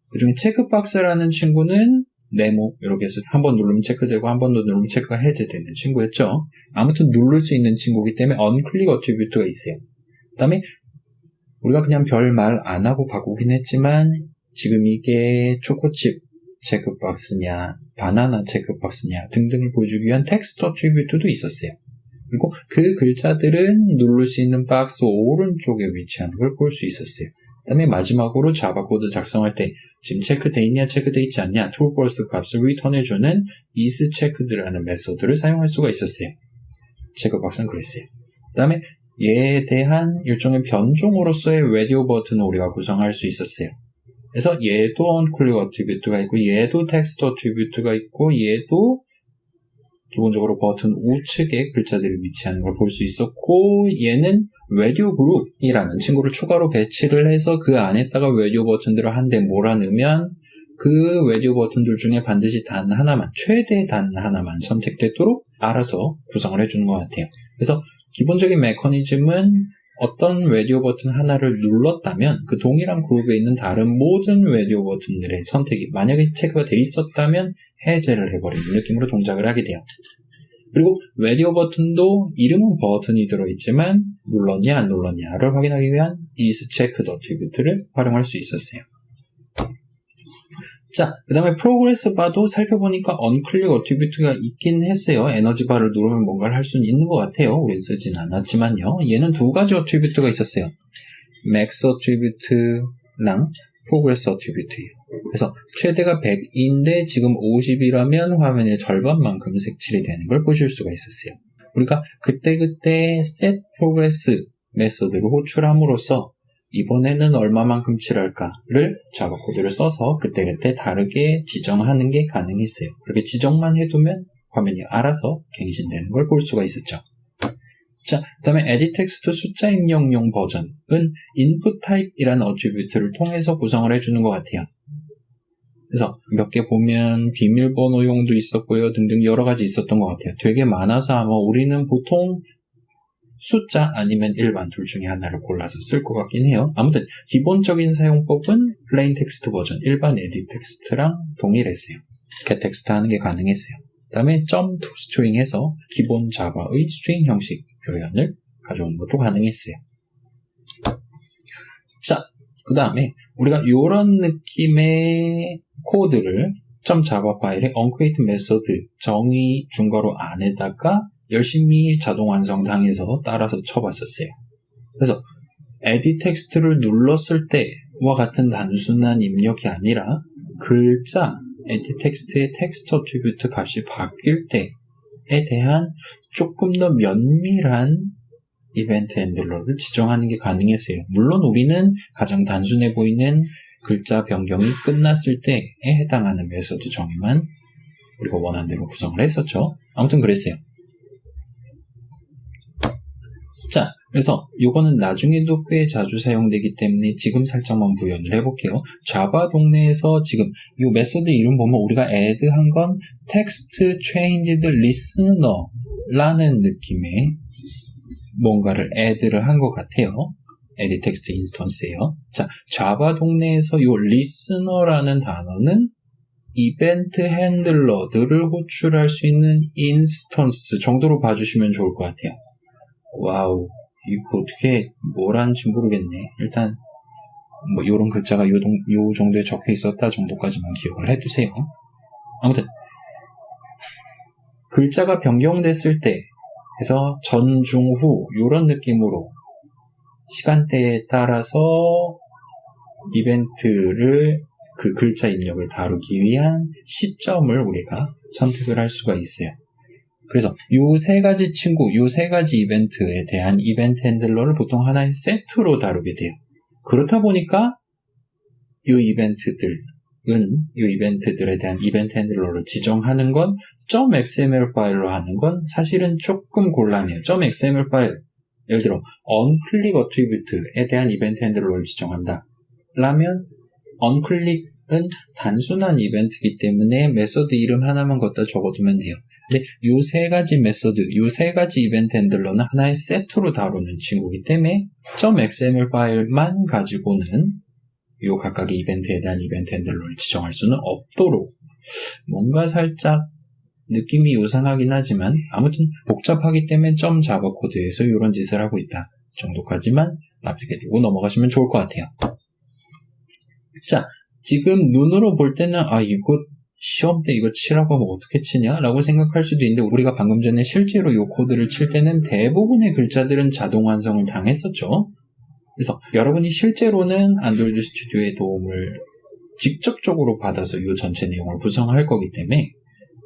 그 중에 체크박스라는 친구는 네모 이렇게 해서 한번 누르면 체크되고 한 번 더 누르면 체크가 해제되는 친구였죠. 아무튼 누를 수 있는 친구이기 때문에 언클릭 어트리뷰트가 있어요. 그 다음에 우리가 그냥 별 말 안 하고 바꾸긴 했지만 지금 이게 초코칩 체크박스냐 바나나 체크박스냐 등등을 보여주기 위한 텍스트 어트리뷰트도 있었어요. 그리고 그 글자들은 누를 수 있는 박스 오른쪽에 위치하는 걸 볼 수 있었어요. 그 다음에 마지막으로 자바 코드 작성할 때 지금 체크돼 있냐 체크돼 있지 않냐 트루폴스 값을 리턴해주는 isChecked라는 메소드를 사용할 수가 있었어요. 체크박스는 그랬어요. 그 다음에 얘에 대한 일종의 변종으로서의 라디오 버튼을 우리가 구성할 수 있었어요. 그래서 얘도 언클릭 어트리뷰트가 있고 얘도 텍스트 어트리뷰트가 있고 얘도 기본적으로 버튼 우측에 글자들이 위치하는 걸 볼 수 있었고 얘는 라디오 그룹이라는 친구를 추가로 배치를 해서 그 안에다가 라디오 버튼들을 한 대 몰아넣으면 그 라디오 버튼들 중에 반드시 단 하나만 최대 단 하나만 선택되도록 알아서 구성을 해주는 것 같아요. 그래서 기본적인 메커니즘은 어떤 라디오 버튼 하나를 눌렀다면 그 동일한 그룹에 있는 다른 모든 라디오 버튼들의 선택이 만약에 체크가 돼 있었다면 해제를 해버리는 느낌으로 동작을 하게 돼요. 그리고 라디오 버튼도 이름은 버튼이 들어있지만 눌렀냐 안 눌렀냐를 확인하기 위한 isChecked 어트리뷰트를 활용할 수 있었어요. 자, 그 다음에 프로그레스 바도 살펴보니까 언클릭 어트리뷰트가 있긴 했어요. 에너지 바를 누르면 뭔가를 할 수는 있는 것 같아요. 우린 쓰진 않았지만요. 얘는 두 가지 어트리뷰트가 있었어요. 맥스 어트리뷰트랑 프로그레스 어트리뷰트예요. 그래서 최대가 100인데 지금 50이라면 화면의 절반만큼 색칠이 되는 걸 보실 수가 있었어요. 우리가 그때그때 set progress 메소드를 호출함으로써 이번에는 얼마만큼 칠할까를 자바 코드를 써서 그때그때 다르게 지정하는 게 가능했어요. 그렇게 지정만 해두면 화면이 알아서 갱신되는 걸 볼 수가 있었죠. 자, 그 다음에 edit text 숫자 입력용 버전은 input type이라는 어트리뷰트를 통해서 구성을 해주는 것 같아요. 그래서 몇 개 보면 비밀번호용도 있었고요. 등등 여러 가지 있었던 것 같아요. 되게 많아서 아마 우리는 보통 숫자 아니면 일반 둘 중에 하나를 골라서 쓸 것 같긴 해요. 아무튼 기본적인 사용법은 plain text 버전, 일반 edit text랑 동일했어요. get text 하는 게 가능했어요. 그 다음에 .toString 해서 기본 자바의 스트링 형식 표현을 가져오는 것도 가능했어요. 자, 그 다음에 우리가 이런 느낌의 코드를 .java 파일에 uncreate method 정의 중괄호 안에다가 열심히 자동 완성 당해서 따라서 쳐봤었어요. 그래서 edit text를 눌렀을 때와 같은 단순한 입력이 아니라 글자 edit text의 text attribute 값이 바뀔 때에 대한 조금 더 면밀한 이벤트 핸들러를 지정하는 게 가능했어요. 물론 우리는 가장 단순해 보이는 글자 변경이 끝났을 때에 해당하는 메소드 정의만 우리가 원하는 대로 구성을 했었죠. 아무튼 그랬어요. 자, 그래서 이거는 나중에도 꽤 자주 사용되기 때문에 지금 살짝만 부연을 해볼게요. 자바 동네에서 지금 이 메소드 이름 보면 우리가 add 한 건 text changed listener 라는 느낌의 뭔가를 add를 한 것 같아요. edit text instance예요. 자, 자바 동네에서 요 listener라는 단어는 이벤트 핸들러들을 호출할 수 있는 인스턴스 정도로 봐주시면 좋을 것 같아요. 와우, 이거 어떻게 뭘 하는지 모르겠네. 일단 뭐 요런 글자가 요 정도에 적혀 있었다 정도까지만 기억을 해두세요. 아무튼 글자가 변경됐을 때 해서 전, 중, 후 요런 느낌으로 시간대에 따라서 이벤트를 그 글자 입력을 다루기 위한 시점을 우리가 선택을 할 수가 있어요. 그래서 요 세 가지 요 세 가지 이벤트에 대한 이벤트 핸들러를 보통 하나의 세트로 다루게 돼요. 그렇다 보니까 요 이벤트들에 대한 이벤트 핸들러를 지정하는 건 .xml 파일로 하는 건 사실은 조금 곤란해요. .xml 파일, 예를 들어 onClick attribute에 대한 이벤트 핸들러를 지정한다 라면 onClick은 단순한 이벤트이기 때문에 메서드 이름 하나만 갖다 적어두면 돼요. 근데 요 세 가지 메서드, 요 세 가지 이벤트 핸들러는 하나의 세트로 다루는 친구이기 때문에 .xml 파일만 가지고는 요 각각의 이벤트에 대한 이벤트 핸들러를 지정할 수는 없도록 뭔가 살짝 느낌이 요상하긴 하지만 아무튼 복잡하기 때문에 .java 코드에서 이런 짓을 하고 있다 정도까지만 납득해 두고 넘어가시면 좋을 것 같아요. 자, 지금 눈으로 볼 때는 이거 시험 때 이거 치라고 하면 어떻게 치냐? 라고 생각할 수도 있는데 우리가 방금 전에 실제로 이 코드를 칠 때는 대부분의 글자들은 자동 완성을 당했었죠. 그래서 여러분이 실제로는 안드로이드 스튜디오의 도움을 직접적으로 받아서 이 전체 내용을 구성할 거기 때문에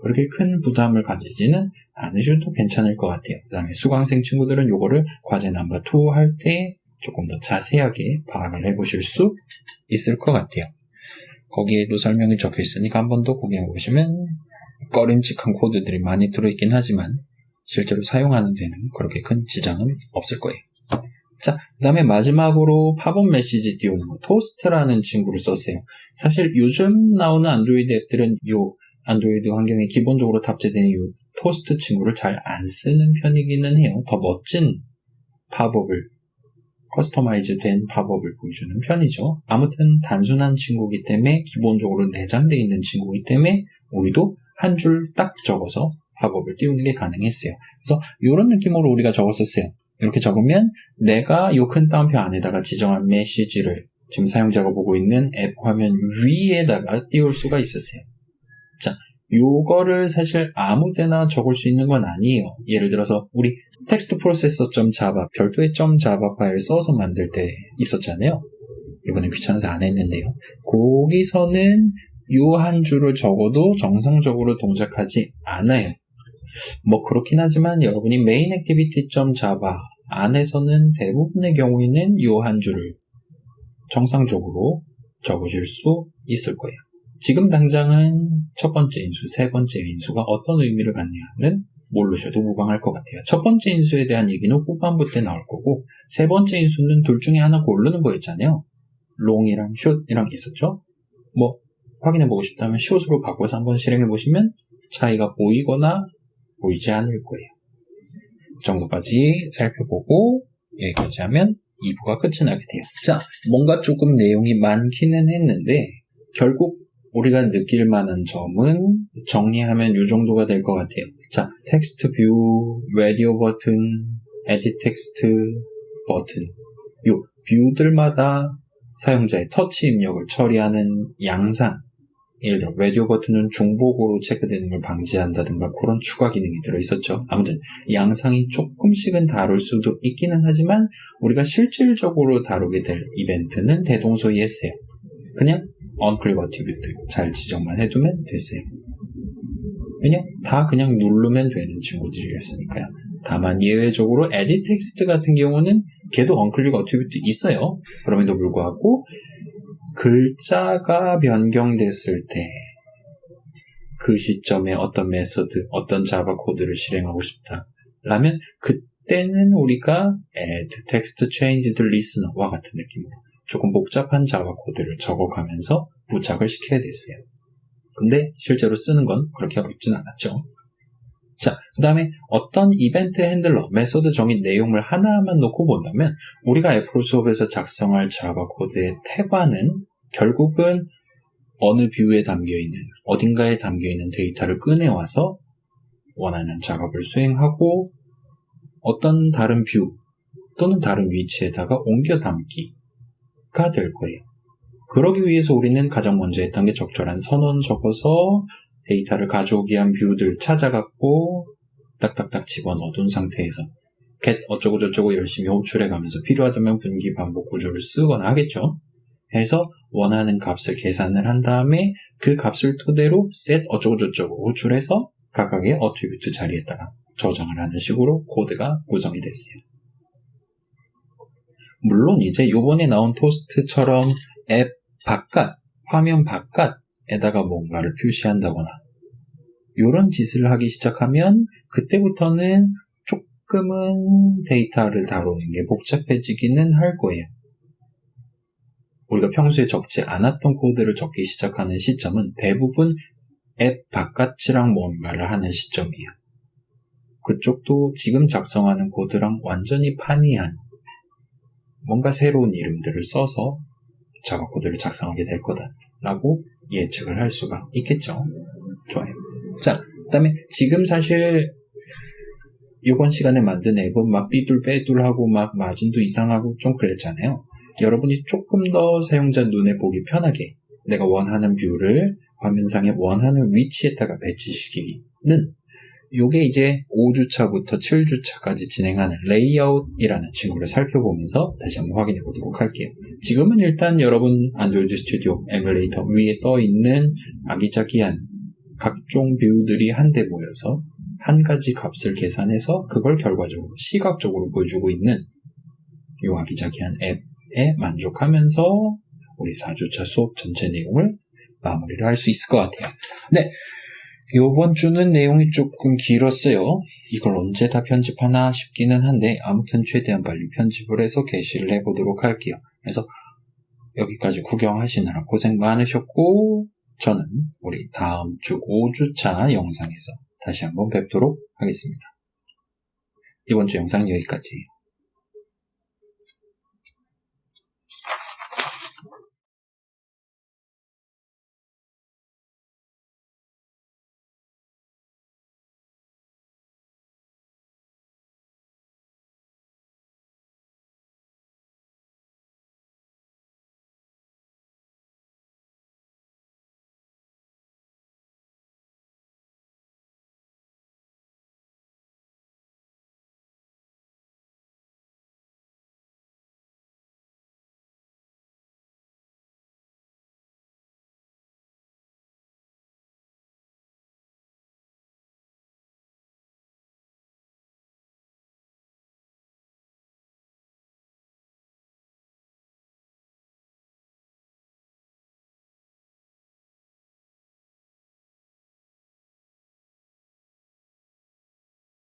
그렇게 큰 부담을 가지지는 않으셔도 괜찮을 것 같아요. 그 다음에 수강생 친구들은 이거를 과제 넘버 2 할 때 조금 더 자세하게 파악을 해보실 수 있을 것 같아요. 거기에도 설명이 적혀 있으니까 한 번 더 구경해 보시면 꺼림칙한 코드들이 많이 들어있긴 하지만 실제로 사용하는 데는 그렇게 큰 지장은 없을 거예요. 자, 그 다음에 마지막으로 팝업 메시지 띄우는 거, 토스트라는 친구를 썼어요. 사실 요즘 나오는 안드로이드 앱들은 요 안드로이드 환경에 기본적으로 탑재되는 요 토스트 친구를 잘 안 쓰는 편이기는 해요. 더 멋진 팝업을, 커스터마이즈 된 팝업을 보여주는 편이죠. 아무튼 단순한 친구이기 때문에 기본적으로 내장되어 있는 친구이기 때문에 우리도 한 줄 딱 적어서 팝업을 띄우는 게 가능했어요. 그래서 이런 느낌으로 우리가 적었었어요. 이렇게 적으면 내가 이 큰 따옴표 안에다가 지정한 메시지를 지금 사용자가 보고 있는 앱 화면 위에다가 띄울 수가 있었어요. 자, 요거를 사실 아무데나 적을 수 있는 건 아니에요. 예를 들어서 우리 텍스트 프로세서.java 별도의 .java 파일을 써서 만들 때 있었잖아요. 이번엔 귀찮아서 안 했는데요. 거기서는 요 한 줄을 적어도 정상적으로 동작하지 않아요. 뭐 그렇긴 하지만 여러분이 main activity.java 안에서는 대부분의 경우에는 요 한 줄을 정상적으로 적으실 수 있을 거예요. 지금 당장은 첫 번째 인수, 세 번째 인수가 어떤 의미를 갖냐는 모르셔도 무방할 것 같아요. 첫 번째 인수에 대한 얘기는 후반부 때 나올 거고 세 번째 인수는 둘 중에 하나 고르는 거였잖아요. long이랑 short이랑 있었죠. 뭐 확인해보고 싶다면 short으로 바꿔서 한번 실행해보시면 차이가 보이거나 보이지 않을 거예요. 정도까지 살펴보고 여기까지 하면 2부가 끝이 나게 돼요. 자, 뭔가 조금 내용이 많기는 했는데 결국 우리가 느낄 만한 점은 정리하면 이 정도가 될 것 같아요. 자, 텍스트 뷰, 라디오 버튼, 에디트 텍스트 버튼, 요 뷰들마다 사용자의 터치 입력을 처리하는 양상, 예를 들어 라디오 버튼은 중복으로 체크되는 걸 방지한다든가 그런 추가 기능이 들어있었죠. 아무튼 양상이 조금씩은 다룰 수도 있기는 하지만 우리가 실질적으로 다루게 될 이벤트는 대동소이했어요. 그냥 onClick attribute 잘 지정만 해두면 됐어요. 왜냐? 다 그냥 누르면 되는 친구들이었으니까요. 다만 예외적으로 edit text 같은 경우는 걔도 onClick attribute 있어요. 그럼에도 불구하고 글자가 변경됐을 때 그 시점에 어떤 메서드, 어떤 자바 코드를 실행하고 싶다 라면 그때는 우리가 add text change to listener와 같은 느낌으로 조금 복잡한 자바 코드를 적어가면서 부착을 시켜야 됐어요. 근데 실제로 쓰는 건 그렇게 어렵진 않았죠. 자, 그 다음에 어떤 이벤트 핸들러, 메소드 정의 내용을 하나만 놓고 본다면 우리가 애플 수업에서 작성할 자바 코드의 태반은 결국은 어느 뷰에 담겨있는, 어딘가에 담겨있는 데이터를 꺼내와서 원하는 작업을 수행하고 어떤 다른 뷰 또는 다른 위치에다가 옮겨 담기가 될 거예요. 그러기 위해서 우리는 가장 먼저 했던 게 적절한 선언 적어서 데이터를 가져오기 위한 뷰들 찾아갖고 딱딱딱 집어넣어둔 상태에서 get 어쩌고저쩌고 열심히 호출해가면서 필요하다면 분기 반복 구조를 쓰거나 하겠죠. 해서 원하는 값을 계산을 한 다음에 그 값을 토대로 set 어쩌고저쩌고 호출해서 각각의 어트리뷰트 자리에다가 저장을 하는 식으로 코드가 구성이 됐어요. 물론 이제 요번에 나온 토스트처럼 앱 바깥, 화면 바깥에다가 뭔가를 표시한다거나 이런 짓을 하기 시작하면 그때부터는 조금은 데이터를 다루는 게 복잡해지기는 할 거예요. 우리가 평소에 적지 않았던 코드를 적기 시작하는 시점은 대부분 앱 바깥이랑 뭔가를 하는 시점이에요. 그쪽도 지금 작성하는 코드랑 완전히 판이한 뭔가 새로운 이름들을 써서 자바 코드를 작성하게 될 거다라고 예측을 할 수가 있겠죠. 좋아요. 자, 그 다음에 지금 사실 이번 시간에 만든 앱은 막 삐뚤빼뚤하고 막 마진도 이상하고 좀 그랬잖아요. 여러분이 조금 더 사용자 눈에 보기 편하게 내가 원하는 뷰를 화면상에 원하는 위치에다가 배치시키기는 요게 이제 5주차부터 7주차까지 진행하는 레이아웃이라는 친구를 살펴보면서 다시 한번 확인해 보도록 할게요. 지금은 일단 여러분 안드로이드 스튜디오 에뮬레이터 위에 떠있는 아기자기한 각종 뷰들이 한데 모여서 한 가지 값을 계산해서 그걸 결과적으로 시각적으로 보여주고 있는 요 아기자기한 앱에 만족하면서 우리 4주차 수업 전체 내용을 마무리를 할 수 있을 것 같아요. 네. 요번 주는 내용이 조금 길었어요. 이걸 언제 다 편집하나 싶기는 한데 아무튼 최대한 빨리 편집을 해서 게시를 해보도록 할게요. 그래서 여기까지 구경하시느라 고생 많으셨고 저는 우리 다음 주 5주차 영상에서 다시 한번 뵙도록 하겠습니다. 이번 주 영상은 여기까지예요.